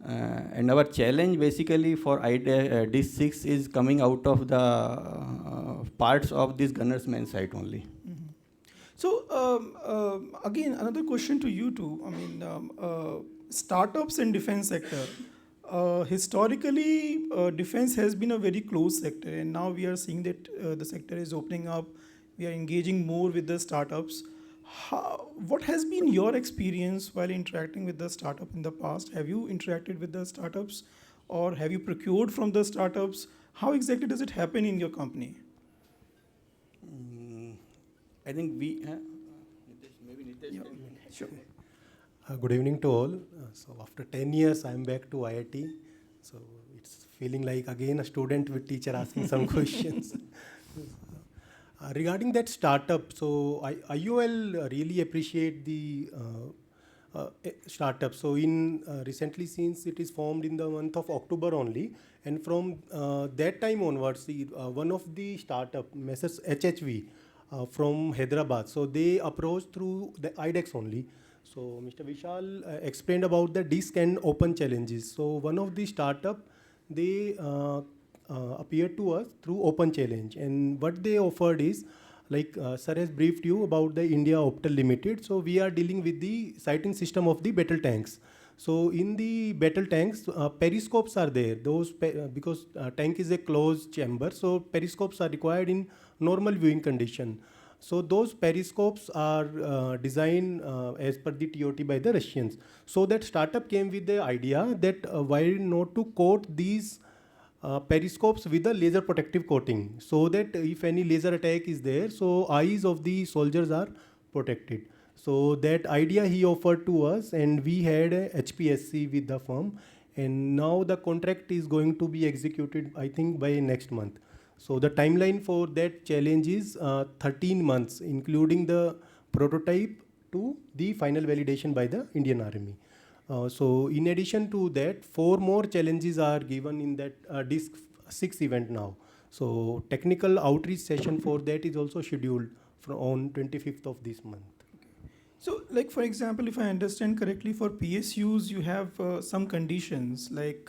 And our challenge basically for iDEX 6 is coming out of the parts of this gunner's main sight only. So again, another question to you too. I mean, startups in defense sector. Historically, defense has been a very closed sector, and now we are seeing that the sector is opening up. We are engaging more with the startups. What has been your experience while interacting with the startup in the past? Have you interacted with the startups, or have you procured from the startups? How exactly does it happen in your company? I think we... Sure. Good evening to all. So after 10 years, I'm back to IIT. So it's feeling like again a student with teacher asking some questions. Regarding that startup, so IOL really appreciate the startup. So in recently, since it is formed in the month of October only, and from that time onwards, one of the startup, Messrs. HHV from Hyderabad, so they approached through the iDEX only. So Mr. Vishal explained about the disk and open challenges. So one of the startup, they appeared to us through open challenge, and what they offered is, like sir has briefed you about the India Optal Limited. So we are dealing with the sighting system of the battle tanks. So in the battle tanks, periscopes are there. Those because tank is a closed chamber, so periscopes are required in normal viewing condition. So those periscopes are designed as per the TOT by the Russians. So that startup came with the idea that why not to coat these periscopes with a laser protective coating, so that if any laser attack is there, so eyes of the soldiers are protected. So that idea he offered to us, and we had a HPSC with the firm, and now the contract is going to be executed, I think, by next month. So the timeline for that challenge is 13 months, including the prototype to the final validation by the Indian Army. So in addition to that, 4 more challenges are given in that DISC 6 event now. So technical outreach session for that is also scheduled on 25th of this month. So, like for example, if I understand correctly, for PSUs you have some conditions like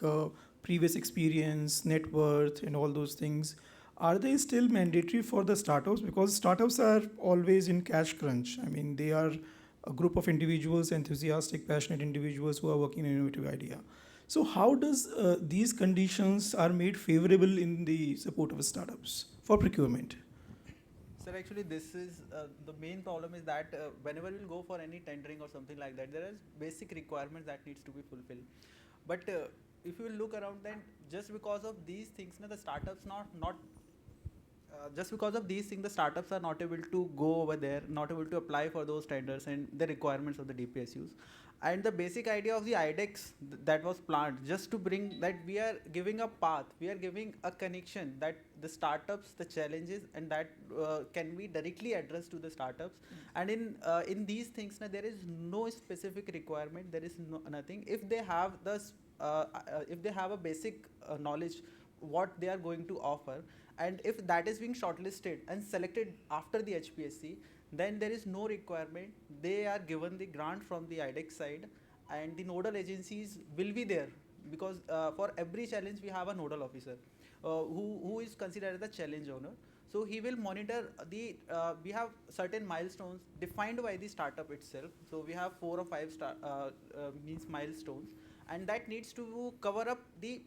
previous experience, net worth, and all those things. Are they still mandatory for the startups? Because startups are always in cash crunch. I mean, they are a group of individuals, enthusiastic, passionate individuals who are working on an innovative idea. So how does these conditions are made favorable in the support of startups for procurement? Sir, actually, this is the main problem is that whenever we'll go for any tendering or something like that, there is basic requirements that needs to be fulfilled. But if you look around, then just because of these things, the startups just because of these things, the startups are not able to go over there, not able to apply for those tenders and the requirements of the DPSUs. And the basic idea of the iDEX that was planned just to bring that we are giving a path, we are giving a connection that the startups, the challenges, and that can be directly addressed to the startups. And in these things, there is no specific requirement. There is nothing. If they have if they have a basic knowledge what they are going to offer, and if that is being shortlisted and selected after the HPSC, then there is no requirement. They are given the grant from the iDEX side, and the nodal agencies will be there, because for every challenge we have a nodal officer who is considered as the challenge owner. So he will monitor we have certain milestones defined by the startup itself. So we have 4 or 5 means milestones, and that needs to cover up the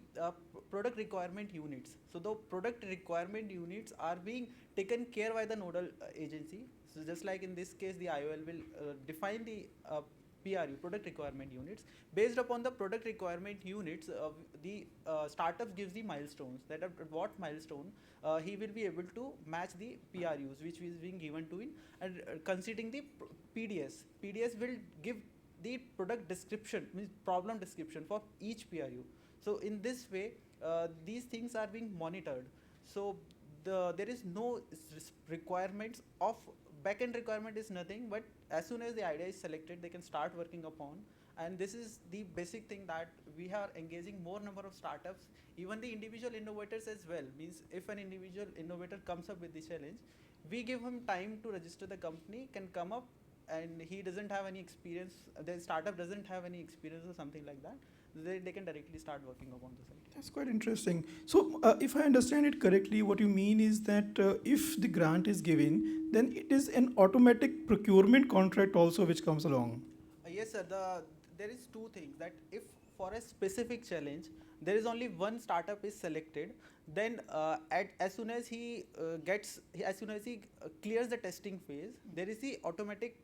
product requirement units. So the product requirement units are being taken care by the nodal agency. So just like in this case, the IOL will define the PRU, product requirement units. Based upon the product requirement units, the startup gives the milestones, that at what milestone he will be able to match the PRUs which is being given to him, and considering the PDS. PDS will give the product description, means problem description for each PRU. So in this way, these things are being monitored. So there is no requirements of backend requirement is nothing, but as soon as the idea is selected, they can start working upon. And this is the basic thing, that we are engaging more number of startups, even the individual innovators as well. Means if an individual innovator comes up with the challenge, we give him time to register the company, can come up, and he doesn't have any experience, the startup doesn't have any experience or something like that, they can directly start working upon the site. That's quite interesting. So if I understand it correctly, what you mean is that if the grant is given, then it is an automatic procurement contract also which comes along. Yes, sir. There is 2 things, that if for a specific challenge there is only one startup is selected, then as soon as he clears the testing phase, there is the automatic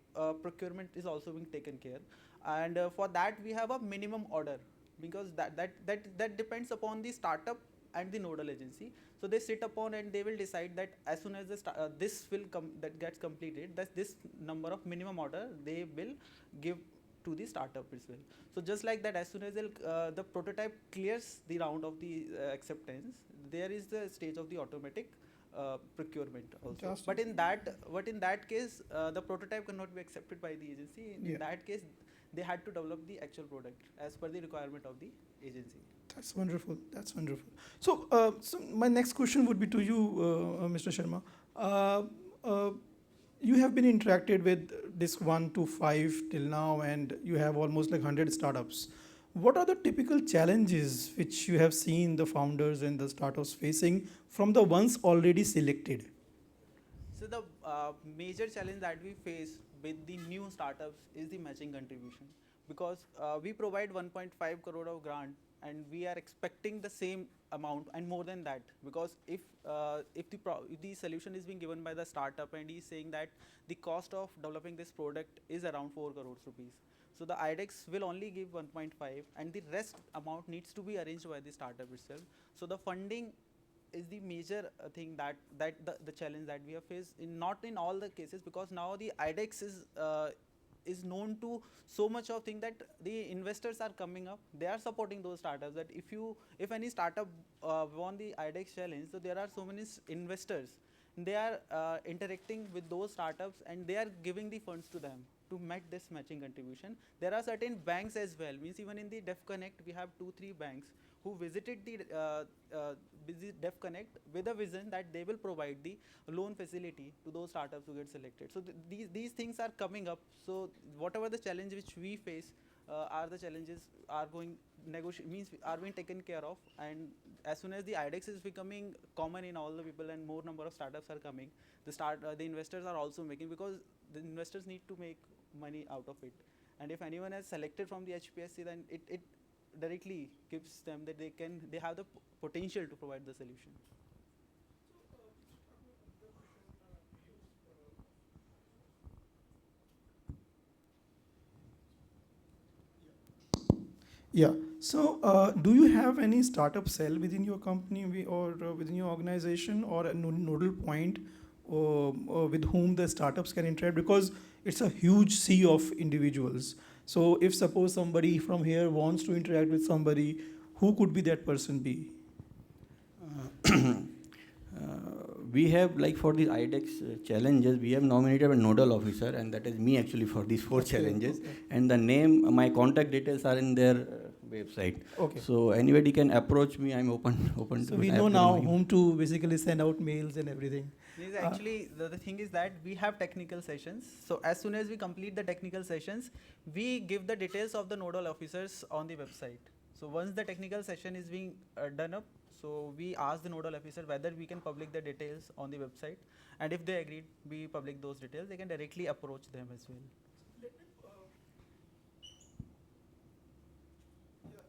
procurement is also being taken care. And for that we have a minimum order, because that depends upon the startup and the nodal agency. So they sit upon and they will decide that as soon as this will that gets completed, that this number of minimum order they will give to the startup as well. So just like that, as soon as the prototype clears the round of the acceptance, there is the stage of the automatic procurement also. Fantastic. But in that case, the prototype cannot be accepted by the agency. In that case, they had to develop the actual product as per the requirement of the agency. That's wonderful. That's wonderful. So, so my next question would be to you, Mr. Sharma. You have been interacted with DISC 1 to 5 till now, and you have almost like 100 startups. What are the typical challenges which you have seen the founders and the startups facing from the ones already selected? So the major challenge that we face with the new startups is the matching contribution, because we provide 1.5 crore of grant and we are expecting the same amount and more than that, because if the solution is being given by the startup and he is saying that the cost of developing this product is around 4 crores rupees, so the iDEX will only give 1.5 and the rest amount needs to be arranged by the startup itself. So the funding is the major thing that the challenge that we have faced, in not in all the cases, because now the iDEX is known to so much of thing that the investors are coming up, they are supporting those startups, that if any startup won the iDEX challenge, so there are so many investors, they are interacting with those startups and they are giving the funds to them to match this matching contribution. There are certain banks as well, means even in the Def Connect we have 2-3 banks who visited the Def Connect with a vision that they will provide the loan facility to those startups who get selected. So these things are coming up. So whatever the challenge which we face are the challenges are going are being taken care of, and as soon as the iDEX is becoming common in all the people and more number of startups are coming, the investors are also making, because the investors need to make money out of it, and if anyone is selected from the HPSC, then it directly gives them that they have the potential to provide the solution. Yeah. So, do you have any startup cell within your company or within your organization, or a nodal point with whom the startups can interact? Because it's a huge sea of individuals. So, if suppose somebody from here wants to interact with somebody, who could be that person be? We have, like for the iDEX challenges, we have nominated a nodal officer, and that is me actually for these 4 challenges. Okay. And the name, my contact details are in their website. Okay. So anybody can approach me. I'm open So to. we know now whom to basically send out mails and everything. Actually, the thing is that we have technical sessions. So as soon as we complete the technical sessions, we give the details of the nodal officers on the website. So once the technical session is being done up, so we ask the nodal officer whether we can public the details on the website, and if they agreed we public those details, they can directly approach them as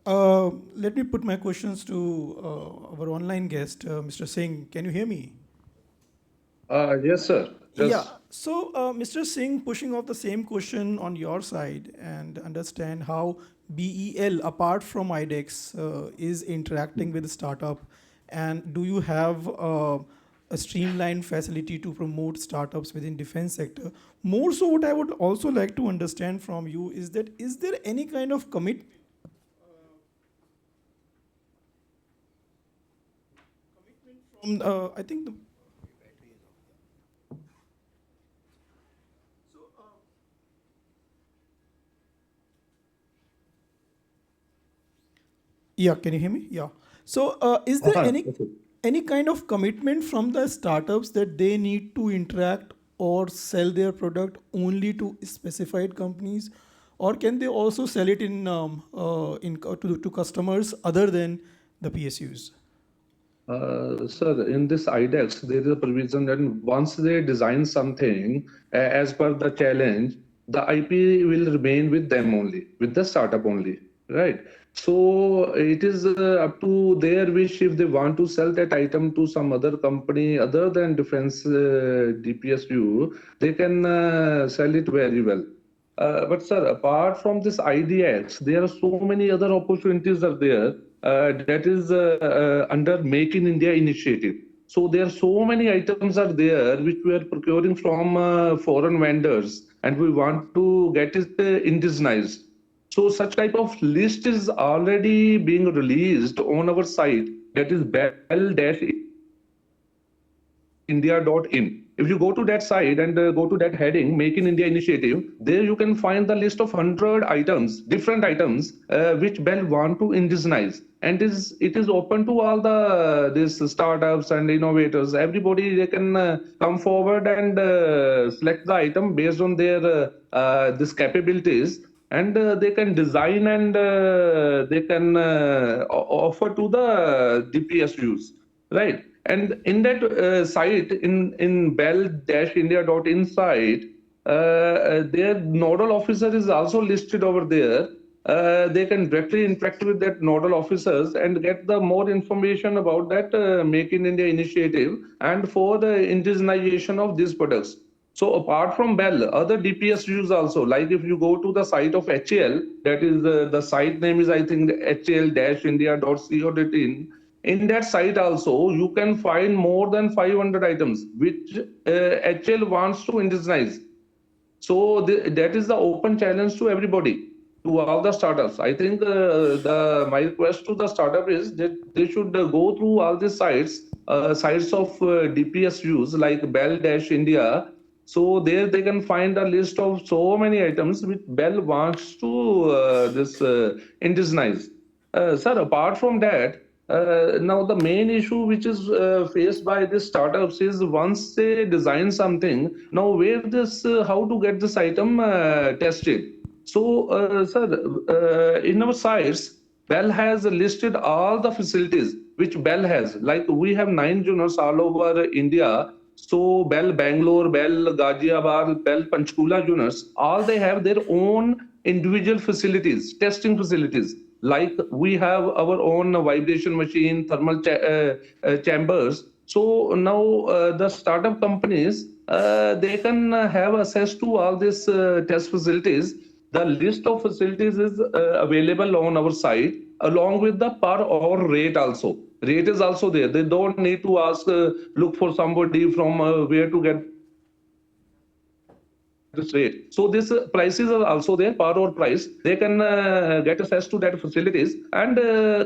well. Let me put my questions to our online guest, Mr. Singh. Can you hear me? Yes, sir. Yes. Yeah. So, Mr. Singh, pushing off the same question on your side and understand how BEL, apart from iDEX, is interacting with the startup, and do you have a streamlined facility to promote startups within defense sector? More so, what I would also like to understand from you is that is there any kind of commitment from I think the Yeah, can you hear me? Yeah. So, is there any kind of commitment from the startups that they need to interact or sell their product only to specified companies, or can they also sell it to customers other than the PSUs? Sir, in this iDEX, there is a provision that once they design something as per the challenge, the IP will remain with them only, with the startup only, right? So it is up to their wish if they want to sell that item to some other company other than defense DPSU, they can sell it very well. But sir, apart from this iDEX, there are so many other opportunities are there that is under Make in India initiative. So there are so many items are there which we are procuring from foreign vendors, and we want to get it indigenized. So such type of list is already being released on our site, that is bell-india.in. If you go to that site and go to that heading, Make in India Initiative, there you can find the list of 100 items, different items, which BEL want to indigenize. And it is open to all the these startups and innovators. Everybody, they can come forward and select the item based on their this capabilities, and they can design and they can offer to the DPSUs, right? And in that site, in bell-india.in site, their nodal officer is also listed over there. They can directly interact with that nodal officers and get the more information about that Make in India initiative and for the indigenization of these products. So apart from BEL, other DPSUs also, like if you go to the site of HAL, that is the site name is I think hal-india.co.in. In that site also, you can find more than 500 items which HL wants to indigenize. So that is the open challenge to everybody, to all the startups. I think my request to the startup is that they should go through all these sites, sites of DPSUs like Bell-India. So there they can find a list of so many items which Bell wants to indigenize. Sir, apart from that, now the main issue which is faced by the startups is once they design something, now where this, how to get this item tested. So, sir, in our sites, Bell has listed all the facilities which Bell has. Like we have 9 units all over India. So Bell Bangalore, Bell Ghaziabad, Bell Panchkula units, all they have their own individual facilities, testing facilities. Like we have our own vibration machine, thermal chambers. So now the startup companies, they can have access to all these test facilities. The list of facilities is available on our site along with the per hour rate also. Rate is also there. They don't need to ask, look for somebody from where to get this rate. So these prices are also there, per hour price. They can get access to that facilities and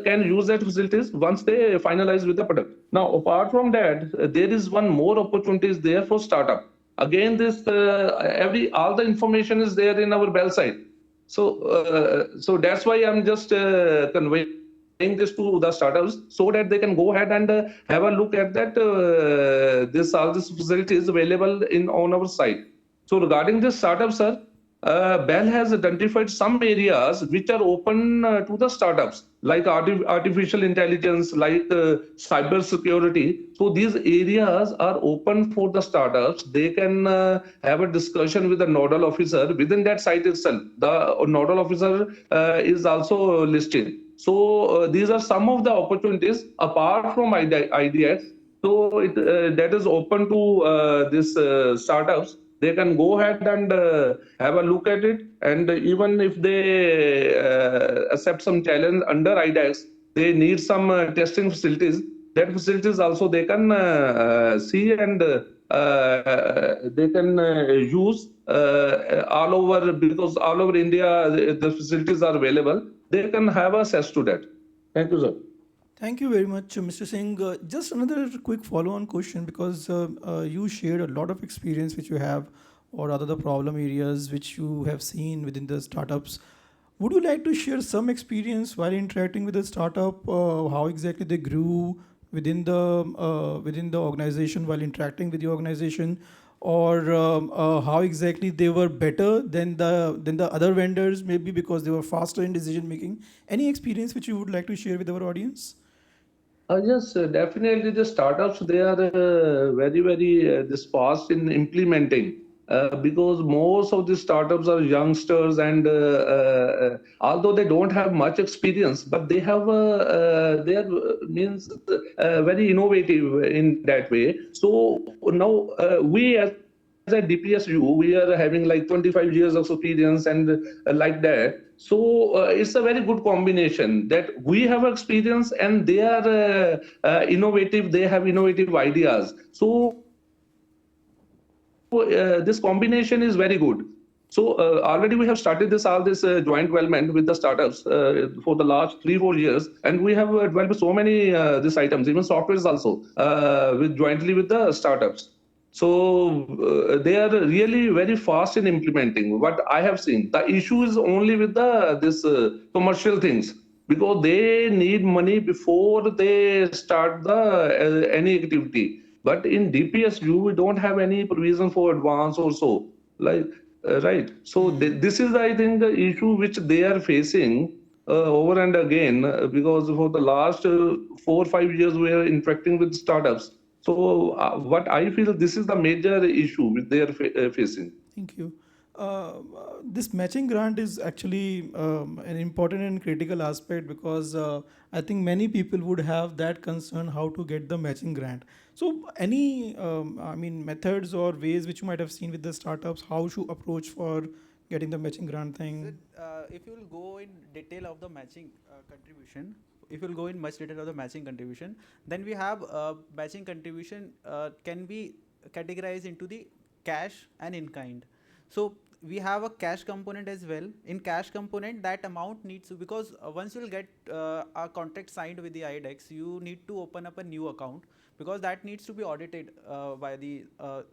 can use that facilities once they finalize with the product. Now, apart from that, there is one more opportunity is there for startup. Again, this all the information is there in our Bell site. So that's why I'm just conveying this to the startups so that they can go ahead and have a look at that all this facilities available on our site. So regarding this startup, sir, Bell has identified some areas which are open to the startups, like artificial intelligence, like cyber security. So these areas are open for the startups. They can have a discussion with the nodal officer within that site itself. The nodal officer is also listed. So these are some of the opportunities apart from iDEX. So that is open to these startups. They can go ahead and have a look at it. And even if they accept some challenge under iDEX, they need some testing facilities. That facilities also they can see and they can use all over, because all over India the facilities are available. They can have access to that. Thank you, sir. Thank you very much, Mr. Singh. Just another quick follow-on question, because you shared a lot of experience which you have, or other the problem areas which you have seen within the startups. Would you like to share some experience while interacting with the startup, how exactly they grew within the organization while interacting with the organization, or how exactly they were better than the other vendors, maybe because they were faster in decision making? Any experience which you would like to share with our audience? Yes, definitely the startups, they are very this fast in implementing because most of the startups are youngsters, and although they don't have much experience, but they have they are very innovative in that way. So now we as a DPSU, we are having like 25 years of experience and like that. So it's a very good combination that we have experience and they are innovative, they have innovative ideas. So this combination is very good. So already we have started all this joint development with the startups for the last 3-4 years, and we have developed so many these items, even softwares also, jointly with the startups. So they are really very fast in implementing what I have seen. The issue is only with the this commercial things, because they need money before they start the any activity. But in DPSU, we don't have any provision for advance or so. Like right. So this is, I think, the issue which they are facing over and again, because for the last 4 or 5 years we are interacting with startups. So what I feel, this is the major issue which they are facing. Thank you. This matching grant is actually an important and critical aspect, because I think many people would have that concern how to get the matching grant. So any, methods or ways which you might have seen with the startups, how to approach for getting the matching grant thing? If you will go in detail of the matching contribution, if you will go in much detail of the matching contribution, then we have matching contribution can be categorized into the cash and in kind. So we have a cash component as well. In cash component, that amount needs to, because once you will get a contract signed with the iDEX, you need to open up a new account, because that needs to be audited by the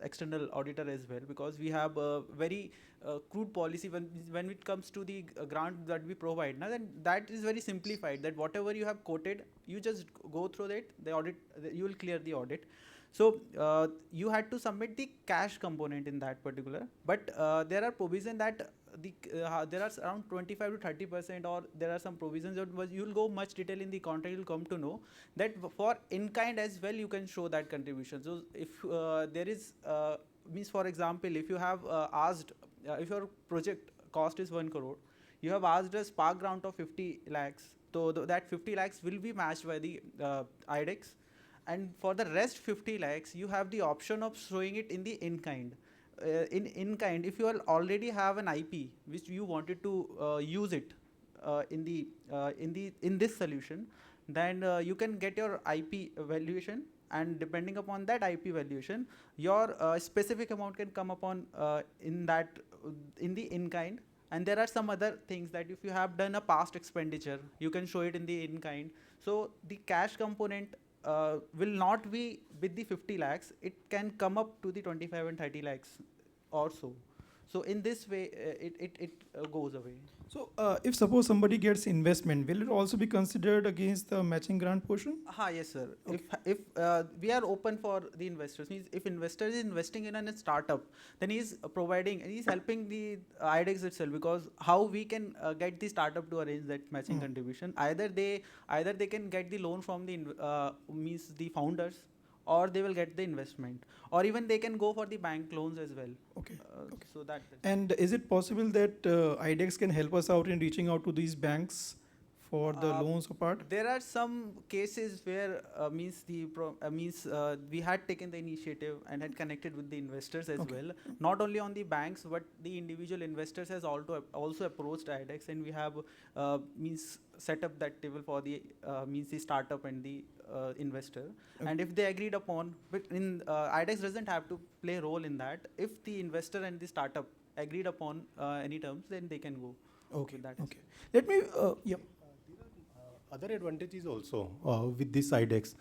external auditor as well, because we have a very crude policy when it comes to the grant that we provide. Now then that is very simplified, that whatever you have quoted, you just go through it, the audit, you will clear the audit. So you had to submit the cash component in that particular, but there are provision that there are around 25 to 30%, or there are some provisions that you will go much detail in the contract, you will come to know that for in kind as well you can show that contribution. So if there is means, for example, if you have asked, if your project cost is 1 crore, you have asked a spark grant of 50 lakhs, so that 50 lakhs will be matched by the iDEX. And for the rest 50 lakhs, you have the option of showing it in the in-kind. In-kind, if you already have an IP which you wanted to use it in this solution, then you can get your IP valuation, and depending upon that IP valuation, your specific amount can come upon in the in-kind. And there are some other things that if you have done a past expenditure, you can show it in the in-kind. So the cash component will not be with the 50 lakhs, it can come up to the 25 and 30 lakhs or so. So in this way, it goes away. So if suppose somebody gets investment, will it also be considered against the matching grant portion? Yes, sir. Okay. If we are open for the investors, means if investor is investing in a startup, then he's providing, he's helping the iDEX itself, because how we can get the startup to arrange that matching contribution. Either they can get the loan from the means the founders, or they will get the investment, or even they can go for the bank loans as well. Okay. So that. And is it possible that iDEX can help us out in reaching out to these banks for the loans apart? There are some cases where we had taken the initiative and had connected with the investors as well. Not only on the banks, but the individual investors has also approached iDEX, and we have set up that table for the the startup and the investor. And if they agreed upon, but in iDEX doesn't have to play a role in that. If the investor and the startup agreed upon any terms, then they can go. Okay. Let me other advantages also with this iDEX.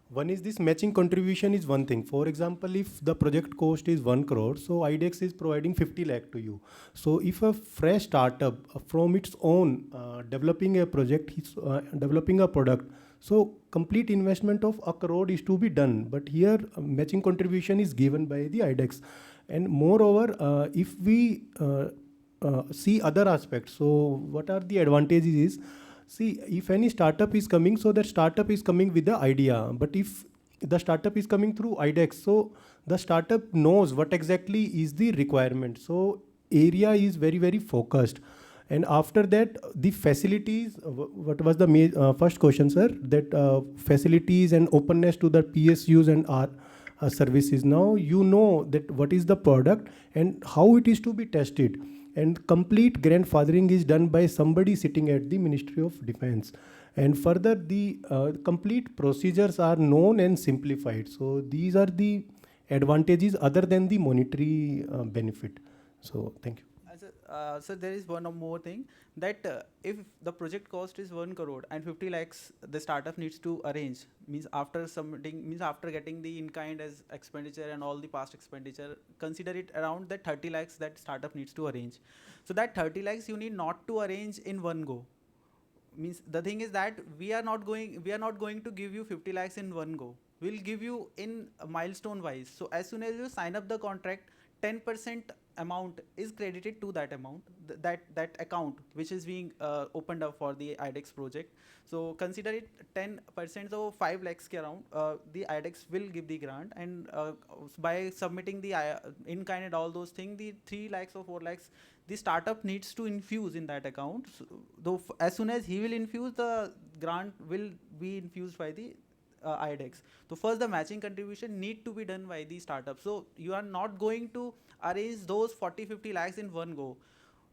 One is this matching contribution is one thing. For example, if the project cost is 1 crore, so iDEX is providing 50 lakh to you. So if a fresh startup from its own developing a project, developing a product, so complete investment of 1 crore is to be done. But here matching contribution is given by the iDEX. And moreover, if we see other aspects, so what are the advantages is, see, if any startup is coming, so that startup is coming with the idea. But if the startup is coming through iDEX, so the startup knows what exactly is the requirement. So area is very, very focused. And after that, the facilities, what was the first question, sir? That facilities and openness to the PSUs and our services. Now you know that what is the product and how it is to be tested. And complete grandfathering is done by somebody sitting at the Ministry of Defense. And further, the complete procedures are known and simplified. So these are the advantages other than the monetary benefit. So thank you. So there is one more thing that if the project cost is 1 crore and 50 lakhs the startup needs to arrange, means after submitting, means after getting the in-kind as expenditure and all the past expenditure, consider it around that 30 lakhs that startup needs to arrange. So that 30 lakhs you need not to arrange in one go. Means the thing is that we are not going to give you 50 lakhs in one go. We'll give you in milestone wise. So as soon as you sign up the contract, 10% amount is credited to that amount, that account which is being opened up for the iDEX project. So consider it 10%, so 5 lakhs ke around the iDEX will give the grant, and by submitting the in kind and all those things, the 3 lakhs or 4 lakhs the startup needs to infuse in that account. So, though as soon as he will infuse, the grant will be infused by the iDEX. So first the matching contribution need to be done by the startup. So you are not going to arrange those 40-50 lakhs in one go.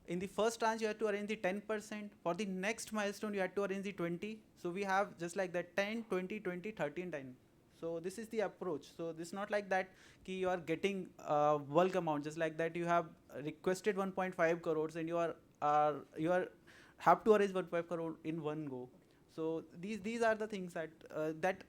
In the first tranche you have to arrange the 10%. For the next milestone you have to arrange the 20. So we have just like that 10, 20, 20, 30 and 10. So this is the approach. So this is not like that ki you are getting bulk amount. Just like that you have requested 1.5 crores and you are have to arrange 1.5 crore in one go. So these are the things that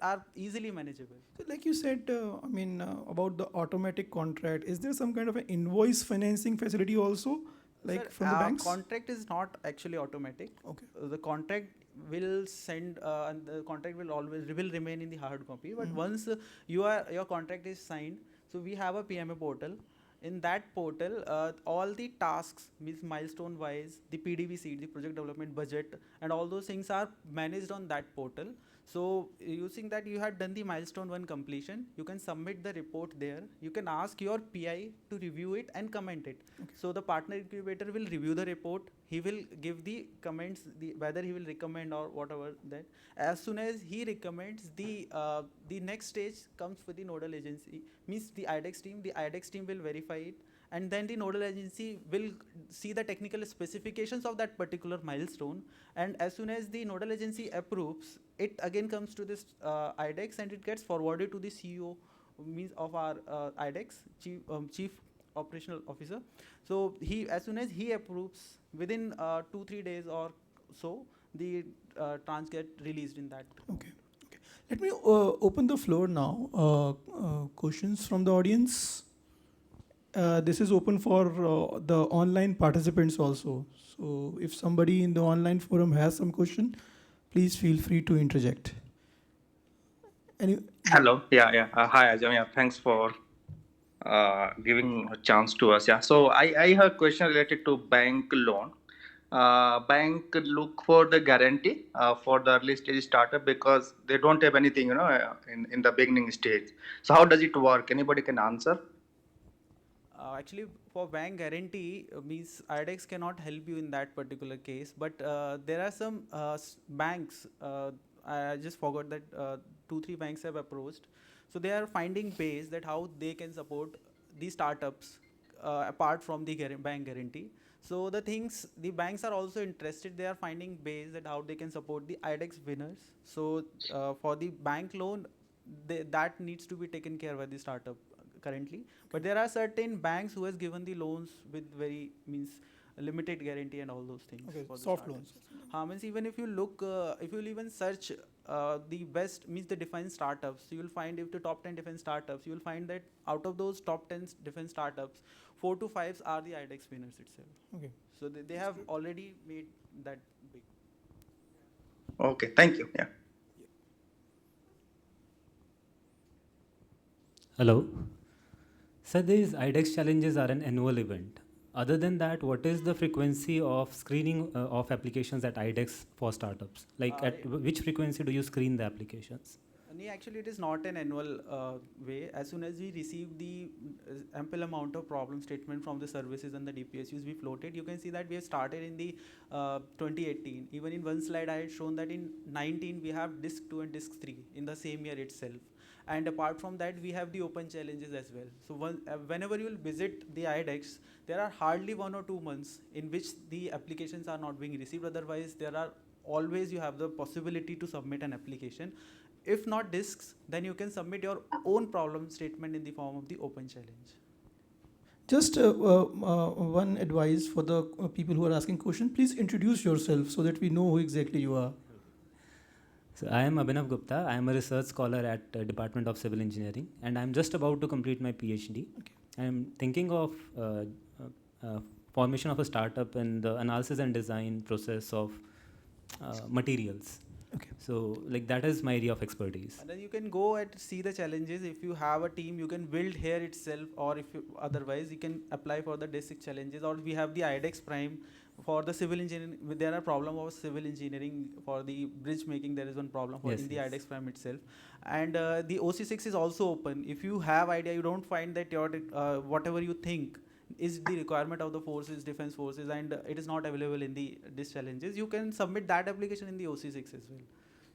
are easily manageable. So like you said, about the automatic contract, is there some kind of an invoice financing facility also, like Sir, from the banks? Contract is not actually automatic. Okay. The contract will send and the contract will always remain in the hard copy. But once your contract is signed, so we have a PMA portal. In that portal, all the tasks, means milestone wise, the PDBC, the project development budget, and all those things are managed on that portal. So using that, you had done the milestone 1 completion, you can submit the report there. You can ask your PI to review it and comment it. Okay. So the partner incubator will review the report. He will give the comments, whether he will recommend or whatever that. As soon as he recommends, the next stage comes for the nodal agency, means the iDEX team. The iDEX team will verify it, and then the nodal agency will see the technical specifications of that particular milestone, and as soon as the nodal agency approves, it again comes to this iDEX and it gets forwarded to the CEO, means of our iDEX, Chief Operational Officer. So as soon as he approves, within 2-3 days or so, the tranche get released in that. Okay. Let me open the floor now. Questions from the audience? This is open for the online participants also. So if somebody in the online forum has some question, please feel free to interject. Hello. Hi, Ajam. Yeah, thanks for giving a chance to us. Yeah. So I have a question related to bank loan. Bank look for the guarantee for the early stage startup because they don't have anything, in the beginning stage. So how does it work? Anybody can answer? Actually, for bank guarantee, means iDEX cannot help you in that particular case. But there are some banks. I just forgot that 2-3 banks have approached. So they are finding ways that how they can support the startups apart from the bank guarantee. So the banks are also interested. They are finding ways that how they can support the iDEX winners. So for the bank loan, that needs to be taken care by the startup currently. But there are certain banks who has given the loans with very limited guarantee and all those things. Okay, for the soft startups. loans. Means even if you look, if you will even search the best, means the defense startups, you will find, if the top 10 defense startups, you will find that out of those top 10 defense startups, 4 to 5 are the iDEX winners itself. Okay. So they have already made that big. Okay, thank you. Yeah. Hello. So these iDEX challenges are an annual event. Other than that, what is the frequency of screening of applications at iDEX for startups? Like at which frequency do you screen the applications? Actually, it is not an annual way. As soon as we receive the ample amount of problem statement from the services and the DPSUs we floated, you can see that we have started in the 2018. Even in one slide, I had shown that in 19 we have DISC 2 and DISC 3 in the same year itself. And apart from that, we have the open challenges as well. So whenever you will visit the iDEX, there are hardly 1 or 2 months in which the applications are not being received. Otherwise, there are always, you have the possibility to submit an application. If not discs, then you can submit your own problem statement in the form of the open challenge. Just one advice for the people who are asking questions. Please introduce yourself so that we know who exactly you are. So I am Abhinav Gupta. I am a research scholar at Department of Civil Engineering, and I am just about to complete my PhD. Okay. I am thinking of formation of a startup in the analysis and design process of materials. Okay. So like that is my area of expertise. And then you can go and see the challenges. If you have a team, you can build here itself, or if you, otherwise you can apply for the district challenges. Or we have the iDEX Prime for the civil engineering. There are problem of civil engineering for the bridge making. There is one problem for Yes, in the yes. iDEX Prime itself, and the OC6 is also open. If you have idea, you don't find that your whatever you think is the requirement of the forces, defense forces, and it is not available in the district challenges. You can submit that application in the OC6 as well.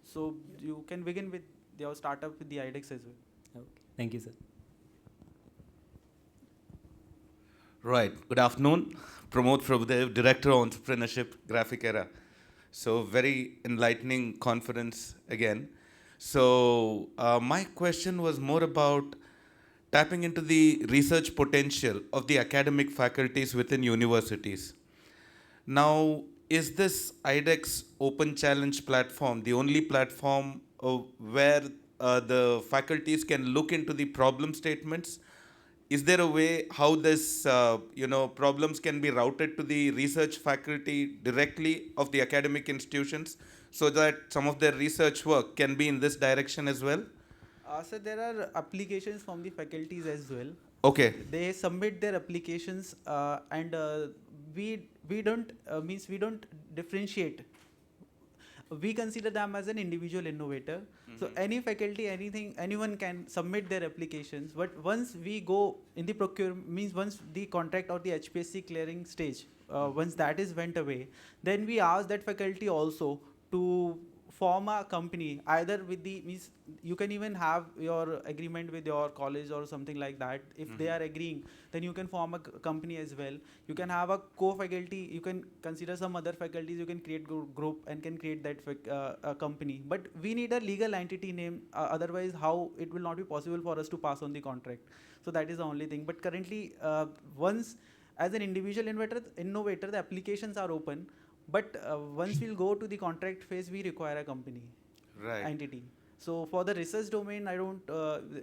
So you can begin with your startup with the iDEX as well. Okay. Thank you, sir. Right. Good afternoon. Pramod Prabhudev, Director of Entrepreneurship, Graphic Era. So very enlightening conference again. So my question was more about tapping into the research potential of the academic faculties within universities. Now, is this iDEX Open Challenge platform the only platform where the faculties can look into the problem statements? Is there a way how this problems can be routed to the research faculty directly of the academic institutions so that some of their research work can be in this direction as well? So there are applications from the faculties as well. Okay. They submit their applications, and we don't we don't differentiate. We consider them as an individual innovator. So any faculty, anyone can submit their applications. But once we go in the procurement, means once the contract or the HPSC clearing stage, once that is went away, then we ask that faculty also to form a company, either with the means you can even have your agreement with your college or something like that. If they are agreeing, then you can form a company as well. You can have a co-faculty. You can consider some other faculties. You can create group and can create that a company. But we need a legal entity name. Otherwise, how it will not be possible for us to pass on the contract. So that is the only thing. But currently, once as an individual innovator, the applications are open. But once we'll go to the contract phase, we require a company, entity. So for the research domain, I don't,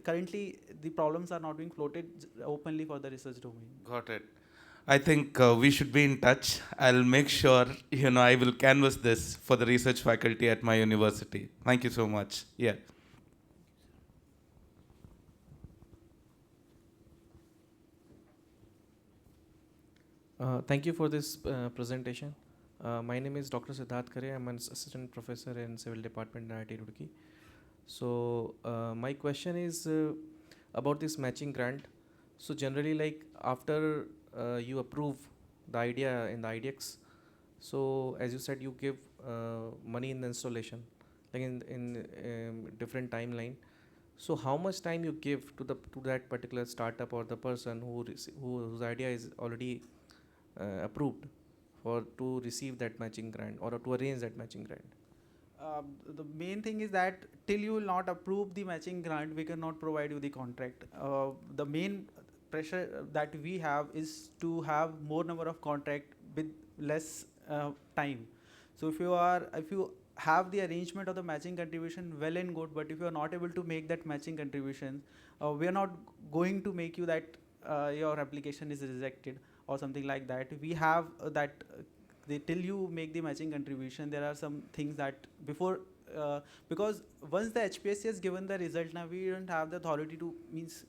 currently the problems are not being floated openly for the research domain. Got it. I think we should be in touch. I'll make sure, I will canvass this for the research faculty at my university. Thank you so much. Yeah. Thank you for this presentation. My name is Dr. Siddharth Khare. I'm an assistant professor in civil department in IIT Roorkee. So my question is about this matching grant. So generally, like after you approve the idea in the iDEX, so as you said, you give money in the installation, like in different timeline. So how much time you give to that particular startup or the person whose idea is already approved to receive that matching grant or to arrange that matching grant? The main thing is that till you will not approve the matching grant, we cannot provide you the contract. The main pressure that we have is to have more number of contract with less time. So if you have the arrangement of the matching contribution, well and good, but if you are not able to make that matching contribution, we are not going to make you that your application is rejected or something like that. We have that till you make the matching contribution, there are some things that before, because once the HPSC has given the result, now we don't have the authority to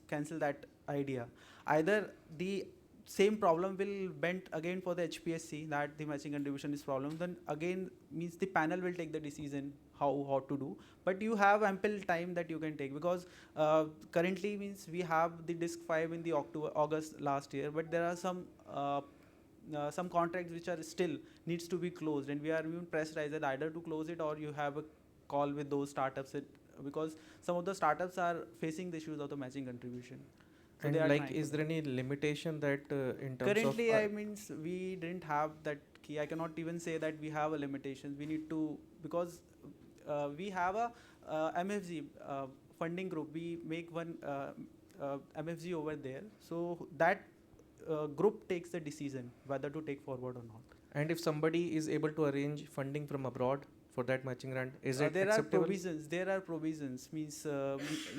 cancel that idea. Either the same problem will bend again for the HPSC that the matching contribution is problem, then again the panel will take the decision how to do. But you have ample time that you can take, because currently we have the DISC 5 in the August last year, but there are some contracts which are still needs to be closed, and we are even pressurized either to close it or you have a call with those startups, because some of the startups are facing the issues of the matching contribution. So and like, is there any limitation that in terms currently, of we didn't have that key. I cannot even say that we have a limitation. We need to, because we have a MFG funding group. We make one MFG over there. So that group takes the decision whether to take forward or not. And if somebody is able to arrange funding from abroad for that matching grant, is it There acceptable? are provisions. There are provisions. Means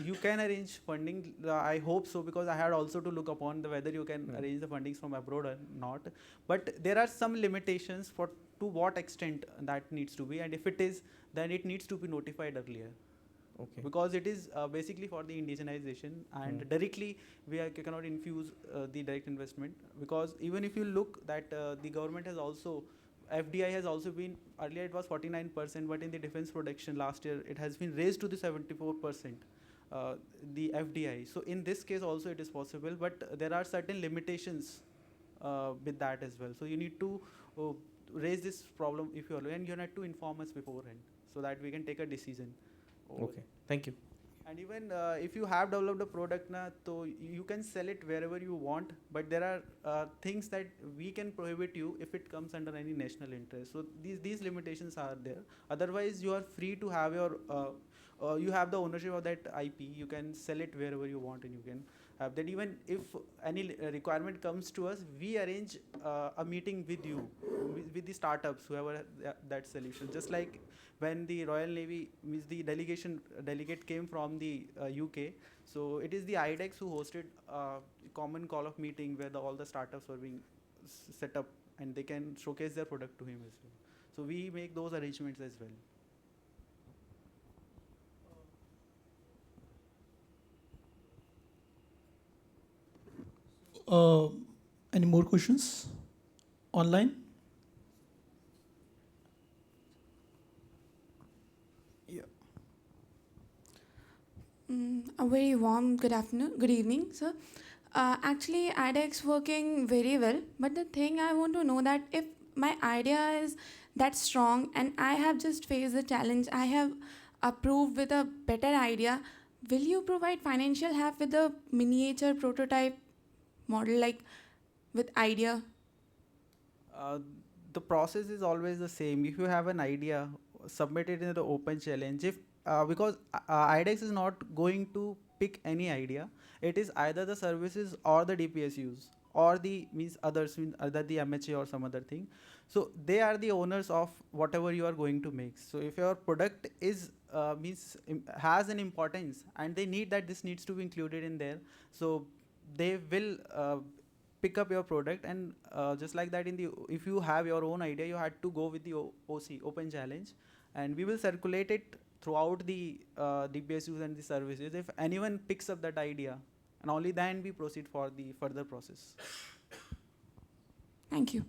you can arrange funding. I hope so, because I had also to look upon whether you can arrange the fundings from abroad or not. But there are some limitations for to what extent that needs to be, and if it is, then it needs to be notified earlier. Okay. Because it is basically for the indigenization, and directly we cannot infuse the direct investment, because even if you look that the government has also, FDI has also been, earlier it was 49%, but in the defense production last year it has been raised to the 74%, the FDI. So in this case also it is possible, but there are certain limitations with that as well. So you need to raise this problem if you are, and you need to inform us beforehand so that we can take a decision. Okay, thank you. And even if you have developed a product, so you can sell it wherever you want, but there are things that we can prohibit you if it comes under any national interest. So these limitations are there. Otherwise, you are free to have your, you have the ownership of that IP. You can sell it wherever you want, and you can have that. Even if any requirement comes to us, we arrange a meeting with you, with the startups, whoever that solution. Just like when the Royal Navy, means the delegate came from the UK, so it is the iDEX who hosted a common call of meeting where all the startups were being set up, and they can showcase their product to him as well. So we make those arrangements as well. Any more questions online? A very warm good evening, sir. Actually, iDEX working very well, but the thing I want to know that if my idea is that strong and I have just faced the challenge, I have approved with a better idea, will you provide financial help with the miniature prototype model, like with idea? The process is always the same. If you have an idea, submit it in the open challenge. If because iDEX is not going to pick any idea, it is either the services or the DPSUs or the others, either the MHA or some other thing. So they are the owners of whatever you are going to make. So if your product is has an importance and they need that this needs to be included in there, so they will pick up your product, and just like that, if you have your own idea, you had to go with the OC, open challenge, and we will circulate it throughout the DPSUs and the services. If anyone picks up that idea, and only then we proceed for the further process. Thank you.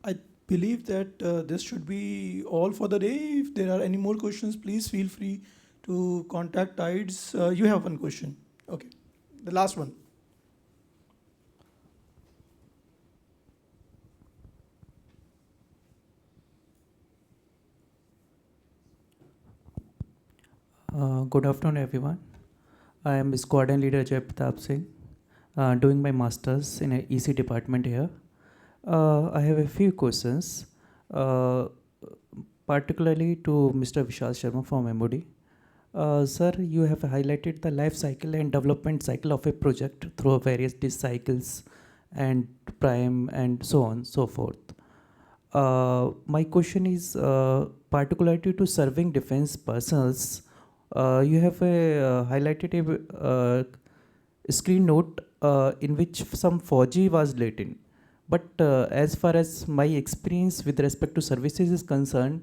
I believe that this should be all for the day. If there are any more questions, please feel free to contact TIDES. You have one question. Okay, the last one. Good afternoon, everyone. I am Squadron Leader Jay Pratap Singh, doing my masters in a EC department here. I have a few questions, particularly to Mr. Vishal Sharma from MoD. Sir, you have highlighted the life cycle and development cycle of a project through various disk cycles and prime and so on, so forth. My question is particularly to serving defense personnels. You have highlighted a screen note in which some 4G was latent. But as far as my experience with respect to services is concerned,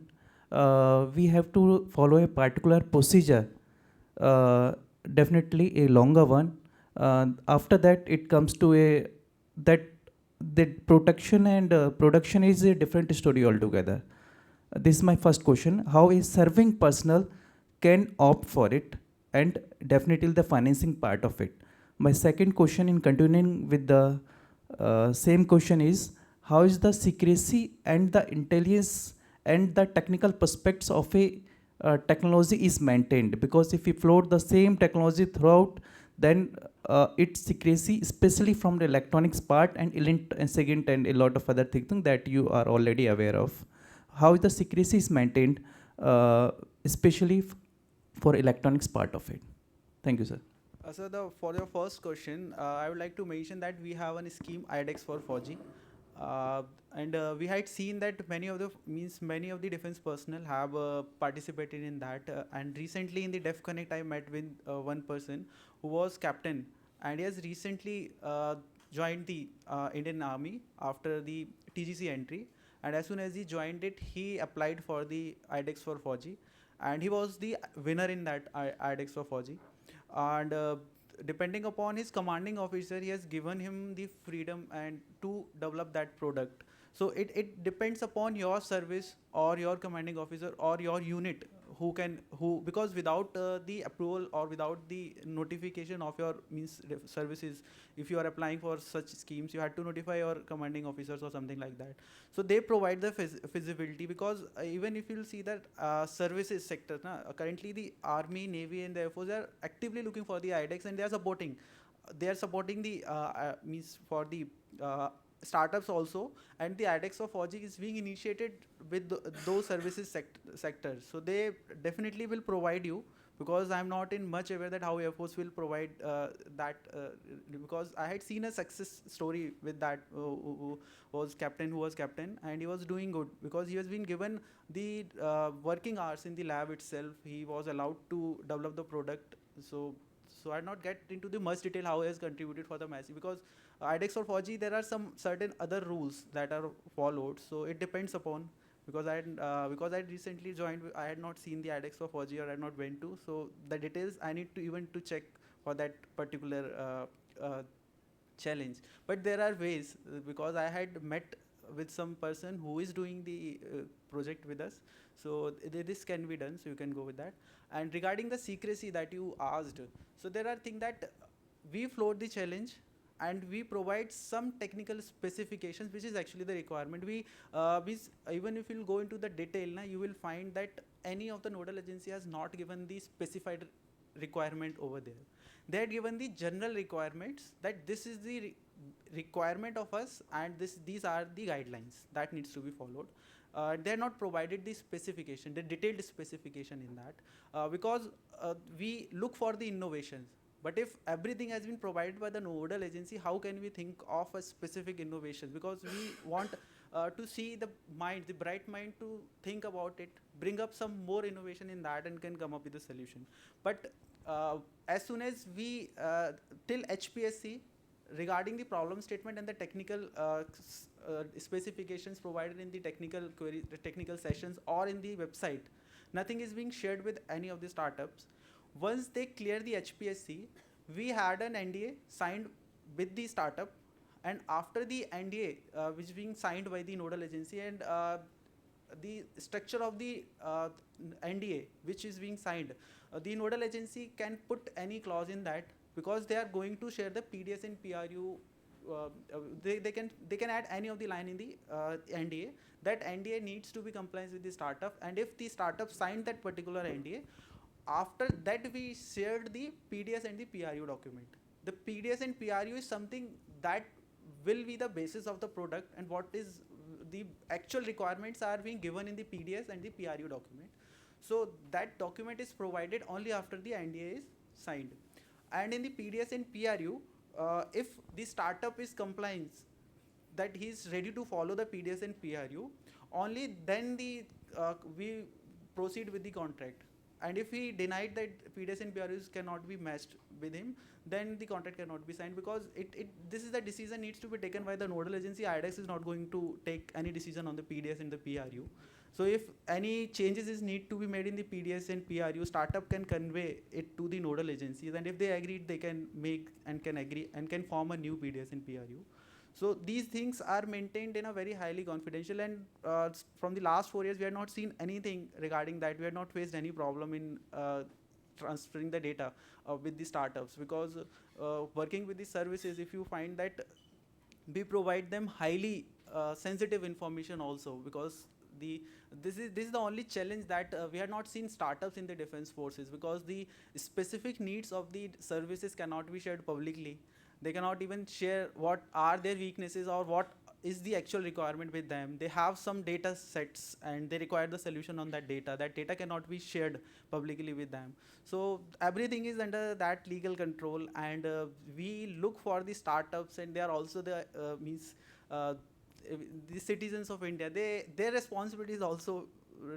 we have to follow a particular procedure, definitely a longer one. After that, it comes to that protection and production is a different story altogether. This is my first question. How a serving personnel can opt for it, and definitely the financing part of it. My second question, in continuing with the same question, is how is the secrecy and the intelligence and the technical prospects of a technology is maintained? Because if we float the same technology throughout, then its secrecy, especially from the electronics part and SIGINT and a lot of other things that you are already aware of. How the secrecy is maintained, especially for electronics part of it? Thank you, sir. For your first question, I would like to mention that we have a scheme iDEX for 4G. And we had seen that many of the defense personnel have participated in that. And recently in the Def Connect, I met with one person who was captain, and he has recently joined the Indian Army after the TGC entry. And as soon as he joined it, he applied for the iDEX for 4G, and he was the winner in that iDEX for 4G. And depending upon his commanding officer, he has given him the freedom and to develop that product. So it depends upon your service or your commanding officer or your unit because without the approval or without the notification of your services, if you are applying for such schemes, you had to notify your commanding officers or something like that. So they provide the feasibility, because even if you'll see that services sector, currently the Army, Navy and the Air Force are actively looking for the iDEX, and they are supporting the for the startups also, and the iDEX of 4G is being initiated with those services sectors. So they definitely will provide you, because I'm not in much aware that how Air Force will provide that, because I had seen a success story with that who was captain, and he was doing good because he has been given the working hours in the lab itself. He was allowed to develop the product. So I had not get into the much detail how he has contributed for the massive, because iDEX or 4G, there are some certain other rules that are followed. So it depends upon, because I recently joined, I had not seen the iDEX for 4G, or I had not went to. So the details I need to even to check for that particular challenge. But there are ways, because I had met with some person who is doing the project with us. So this can be done, so you can go with that. And regarding the secrecy that you asked, so there are things that we float the challenge, and we provide some technical specifications, which is actually the requirement. Even if you'll go into the detail, you will find that any of the nodal agency has not given the specified requirement over there. They had given the general requirements, that this is the requirement of us, and these are the guidelines that needs to be followed. They are not provided the specification, the detailed specification in that, because we look for the innovations. But if everything has been provided by the nodal agency, how can we think of a specific innovation? Because we want to see the bright mind to think about it, bring up some more innovation in that, and can come up with a solution. But as soon as we, till HPSC, regarding the problem statement and the technical specifications provided in the technical query, the technical sessions, or in the website, nothing is being shared with any of the startups. Once they clear the HPSC, we had an NDA signed with the startup, and after the NDA, which is being signed by the nodal agency, and the structure of the NDA which is being signed, the nodal agency can put any clause in that, because they are going to share the PDS and PRU. They can add any of the line in the NDA. That NDA needs to be compliant with the startup, and if the startup signed that particular NDA, after that we shared the PDS and the PRU document. The PDS and PRU is something that will be the basis of the product, and what is the actual requirements are being given in the PDS and the PRU document. So that document is provided only after the NDA is signed. And in the PDS and PRU, if the startup is compliant, that he is ready to follow the PDS and PRU, only then we proceed with the contract. And if he denied that PDS and PRUs cannot be matched with him, then the contract cannot be signed, because this is the decision needs to be taken by the nodal agency. iDEX is not going to take any decision on the PDS and the PRU. So if any changes need to be made in the PDS and PRU, startup can convey it to the nodal agencies, and if they agree, they can make and can agree and can form a new PDS and PRU. So these things are maintained in a very highly confidential, and from the last 4 years, we have not seen anything regarding that. We have not faced any problem in transferring the data with the startups, because working with the services, if you find that we provide them highly sensitive information also, because this is the only challenge that we have not seen startups in the defense forces, because the specific needs of the services cannot be shared publicly. They cannot even share what are their weaknesses or what is the actual requirement with them. They have some data sets and they require the solution on that data. That data cannot be shared publicly with them. So everything is under that legal control, and we look for the startups, and they are also the the citizens of India. Their responsibilities also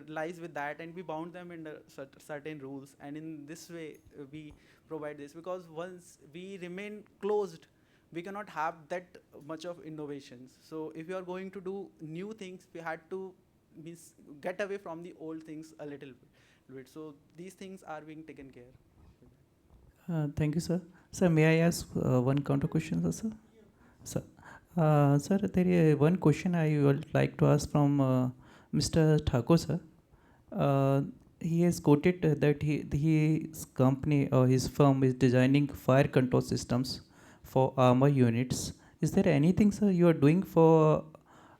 lies with that, and we bound them in certain rules, and in this way we provide this, because once we remain closed, we cannot have that much of innovations. So if you are going to do new things, we had to get away from the old things a little bit. So these things are being taken care. Thank you, sir. Sir, may I ask one counter question, sir? Sir, sir, there is one question I would like to ask from Mr. Thakur, sir. He has quoted that his company or his firm is designing fire control systems for armor units. Is there anything, sir, you are doing for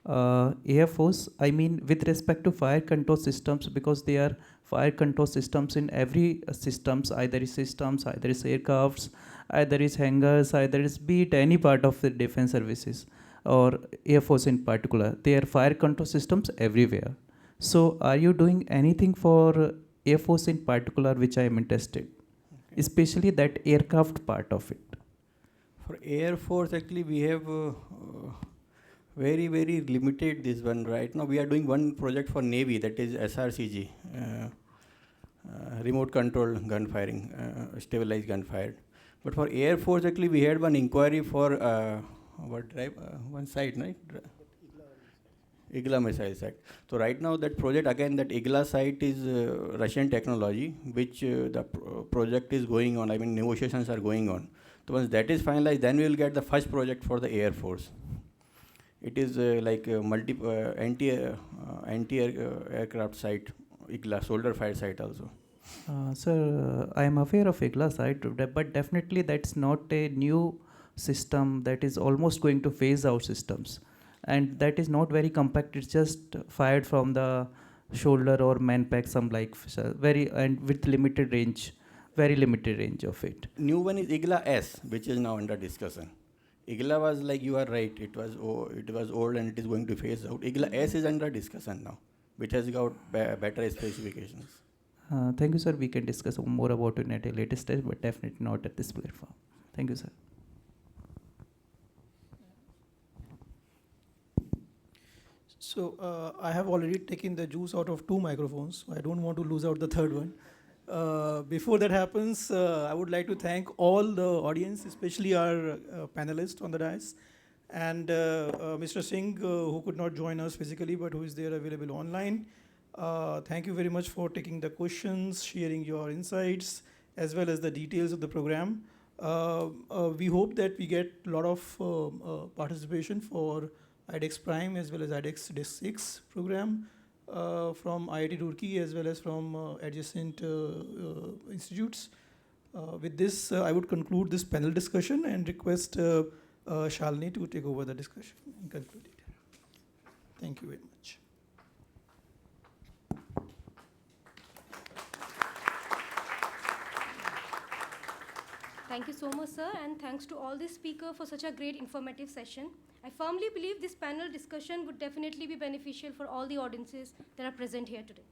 Air Force? I mean, with respect to fire control systems, because they are fire control systems in every systems, either is aircrafts, either is hangars, either is be it any part of the defense services or Air Force in particular. They are fire control systems everywhere. So are you doing anything for Air Force in particular, which I am interested, especially that aircraft part of it? For Air Force, actually, we have very, very limited this one right now. We are doing one project for Navy, that is SRCG, remote control gun firing, stabilized gunfire. But for Air Force, actually, we had one inquiry for one site, right? IGLA missile site. So right now that project, again, that IGLA site is Russian technology, which the project is going on. I mean, negotiations are going on. So once that is finalized, then we will get the first project for the Air Force. It is like a anti-aircraft site, IGLA, soldier fire site also. Sir, I am aware of IGLA site, but definitely that's not a new system that is almost going to phase out systems. And that is not very compact, it's just fired from the shoulder or man pack, some like and with limited range, very limited range of it. New one is IGLA S, which is now under discussion. IGLA was, like, you are right, it was old and it is going to phase out. IGLA S is under discussion now, which has got better specifications. Thank you, sir. We can discuss more about it at a later stage, but definitely not at this platform. Thank you, sir. So I have already taken the juice out of 2 microphones, so I don't want to lose out the third one. Before that happens, I would like to thank all the audience, especially our panelists on the dais, and Mr. Singh, who could not join us physically, but who is there available online. Thank you very much for taking the questions, sharing your insights, as well as the details of the program. We hope that we get a lot of participation for iDEX Prime as well as iDEX Disk 6 program from IIT Roorkee as well as from adjacent institutes. With this, I would conclude this panel discussion and request Shalini to take over the discussion and conclude it. Thank you very much. Thank you so much, sir, and thanks to all the speakers for such a great informative session. I firmly believe this panel discussion would definitely be beneficial for all the audiences that are present here today.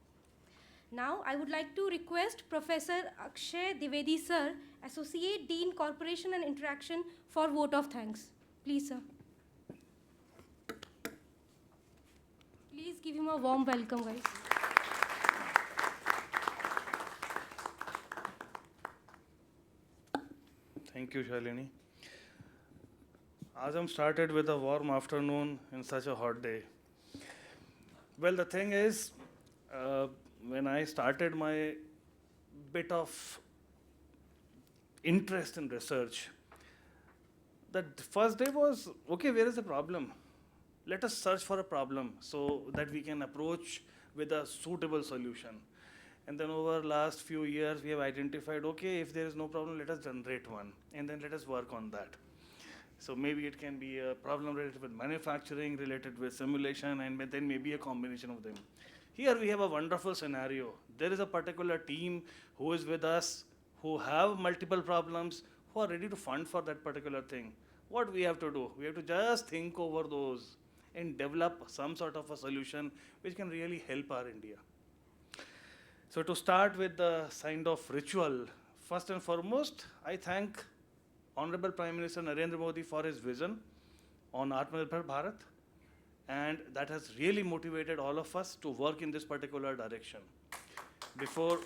Now, I would like to request Professor Akshay Dwivedi, sir, Associate Dean, Corporation and Interaction, for vote of thanks. Please, sir. Please give him a warm welcome, guys. Thank you, Shalini. Azam started with a warm afternoon in such a hot day. Well, the thing is, when I started my bit of interest in research, the first day was, okay, where is the problem? Let us search for a problem so that we can approach with a suitable solution. And then over the last few years, we have identified, okay, if there is no problem, let us generate one. And then let us work on that. So maybe it can be a problem related with manufacturing, related with simulation, and then maybe a combination of them. Here we have a wonderful scenario. There is a particular team who is with us, who have multiple problems, who are ready to fund for that particular thing. What we have to do? We have to just think over those and develop some sort of a solution which can really help our India. So to start with the kind of ritual, first and foremost, I thank Honorable Prime Minister Narendra Modi for his vision on Atmanirbhar Bharat, and that has really motivated all of us to work in this particular direction. Before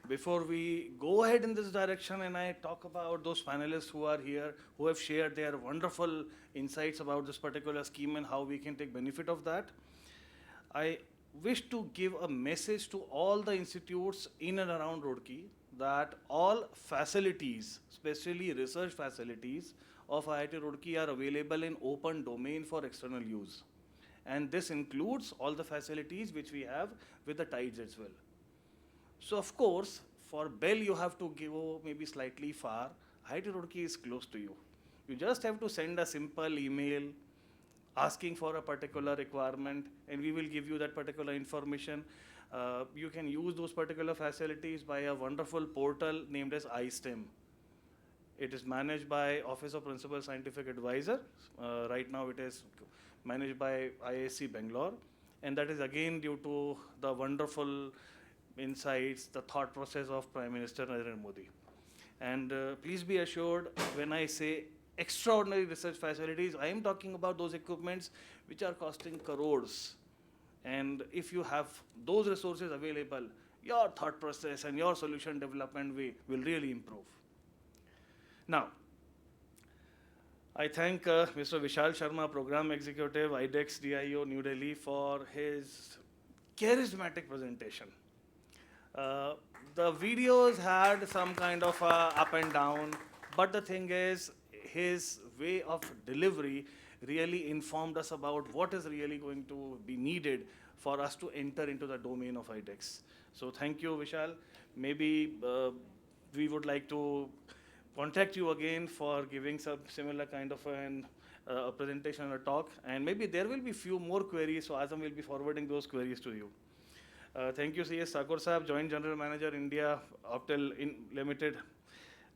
Before we go ahead in this direction and I talk about those panelists who are here, who have shared their wonderful insights about this particular scheme and how we can take benefit of that, I wish to give a message to all the institutes in and around Roorkee that all facilities, especially research facilities of IIT Roorkee, are available in open domain for external use. And this includes all the facilities which we have with the TIDES as well. So of course, for Bell you have to go maybe slightly far. IIT Roorkee is close to you. You just have to send a simple email asking for a particular requirement and we will give you that particular information. You can use those particular facilities by a wonderful portal named as iSTEM. It is managed by Office of Principal Scientific Advisor. Right now it is managed by IISc Bangalore, and that is again due to the wonderful insights, the thought process of Prime Minister Narendra Modi. And please be assured, when I say extraordinary research facilities, I am talking about those equipments which are costing crores. And if you have those resources available, your thought process and your solution development will really improve. Now, I thank Mr. Vishal Sharma, Program Executive, iDEX DIO, New Delhi, for his charismatic presentation. The videos had some kind of up and down, but the thing is, his way of delivery really informed us about what is really going to be needed for us to enter into the domain of iDEX. So thank you, Vishal. Maybe we would like to contact you again for giving some similar kind of a presentation or talk, and maybe there will be few more queries, so Azam will be forwarding those queries to you. Thank you, C.S. Thakur Sahab, Joint General Manager, India Optel Limited,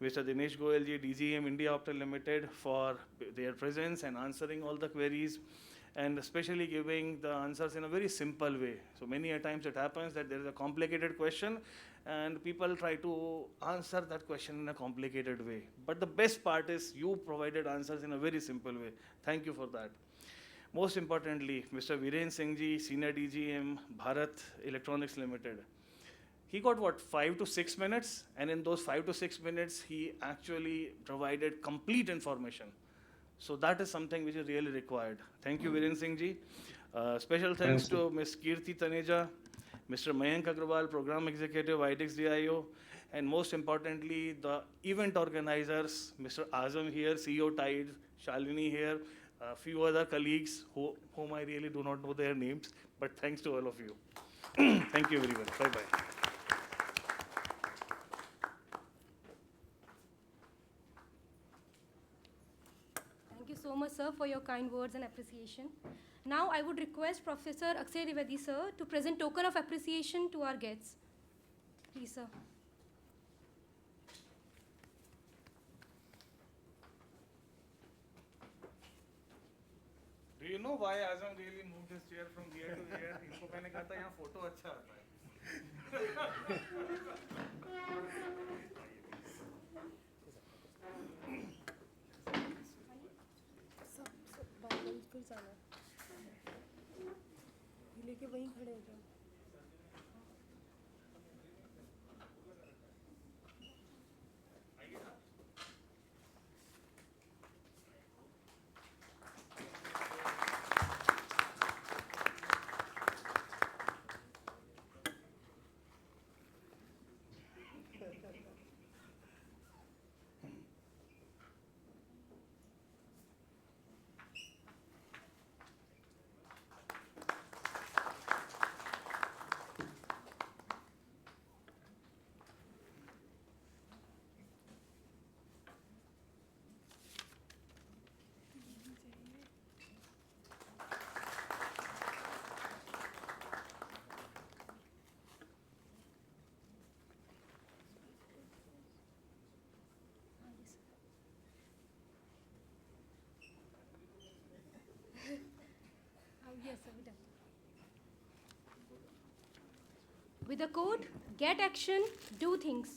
Mr. Dinesh Goyal ji, DGM India Optel Limited, for their presence and answering all the queries, and especially giving the answers in a very simple way. So many a times it happens that there is a complicated question and people try to answer that question in a complicated way. But the best part is you provided answers in a very simple way. Thank you for that. Most importantly, Mr. Viren Singh ji, Senior DGM, Bharat Electronics Limited. He got what, 5 to 6 minutes? And in those 5 to 6 minutes, he actually provided complete information. So that is something which is really required. Thank you, Viren Singh ji. Special thanks to Ms. Kirti Taneja, Mr. Mayank Agrawal, Program Executive, iDEX DIO, and most importantly, the event organizers, Mr. Azam here, CEO TIDES, Shalini here, a few other colleagues whom I really do not know their names, but thanks to all of you. Thank you everyone. Bye-bye. Thank you so much, sir, for your kind words and appreciation. Now I would request Professor Akshay Dwivedi, sir, to present token of appreciation to our guests. Please, sir. Do you know why Azam really moved his chair from here to here? इनको मैंने कहा था यहाँ photo अच्छा आता है. लेके वहीं खड़े हो जाओ. With the quote, get action, do things.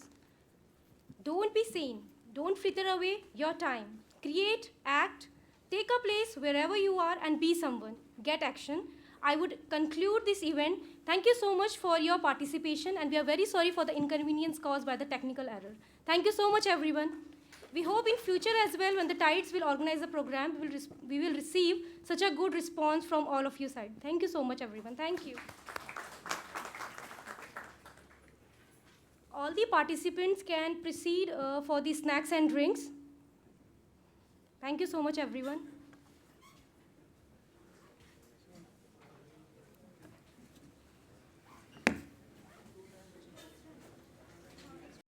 Don't be sane. Don't fritter away your time. Create, act, take a place wherever you are and be someone. Get action. I would conclude this event. Thank you so much for your participation, and we are very sorry for the inconvenience caused by the technical error. Thank you so much, everyone. We hope in future as well, when the TIDES will organize the program, we will receive such a good response from all of you side. Thank you so much, everyone. Thank you. All the participants can proceed for the snacks and drinks. Thank you so much, everyone.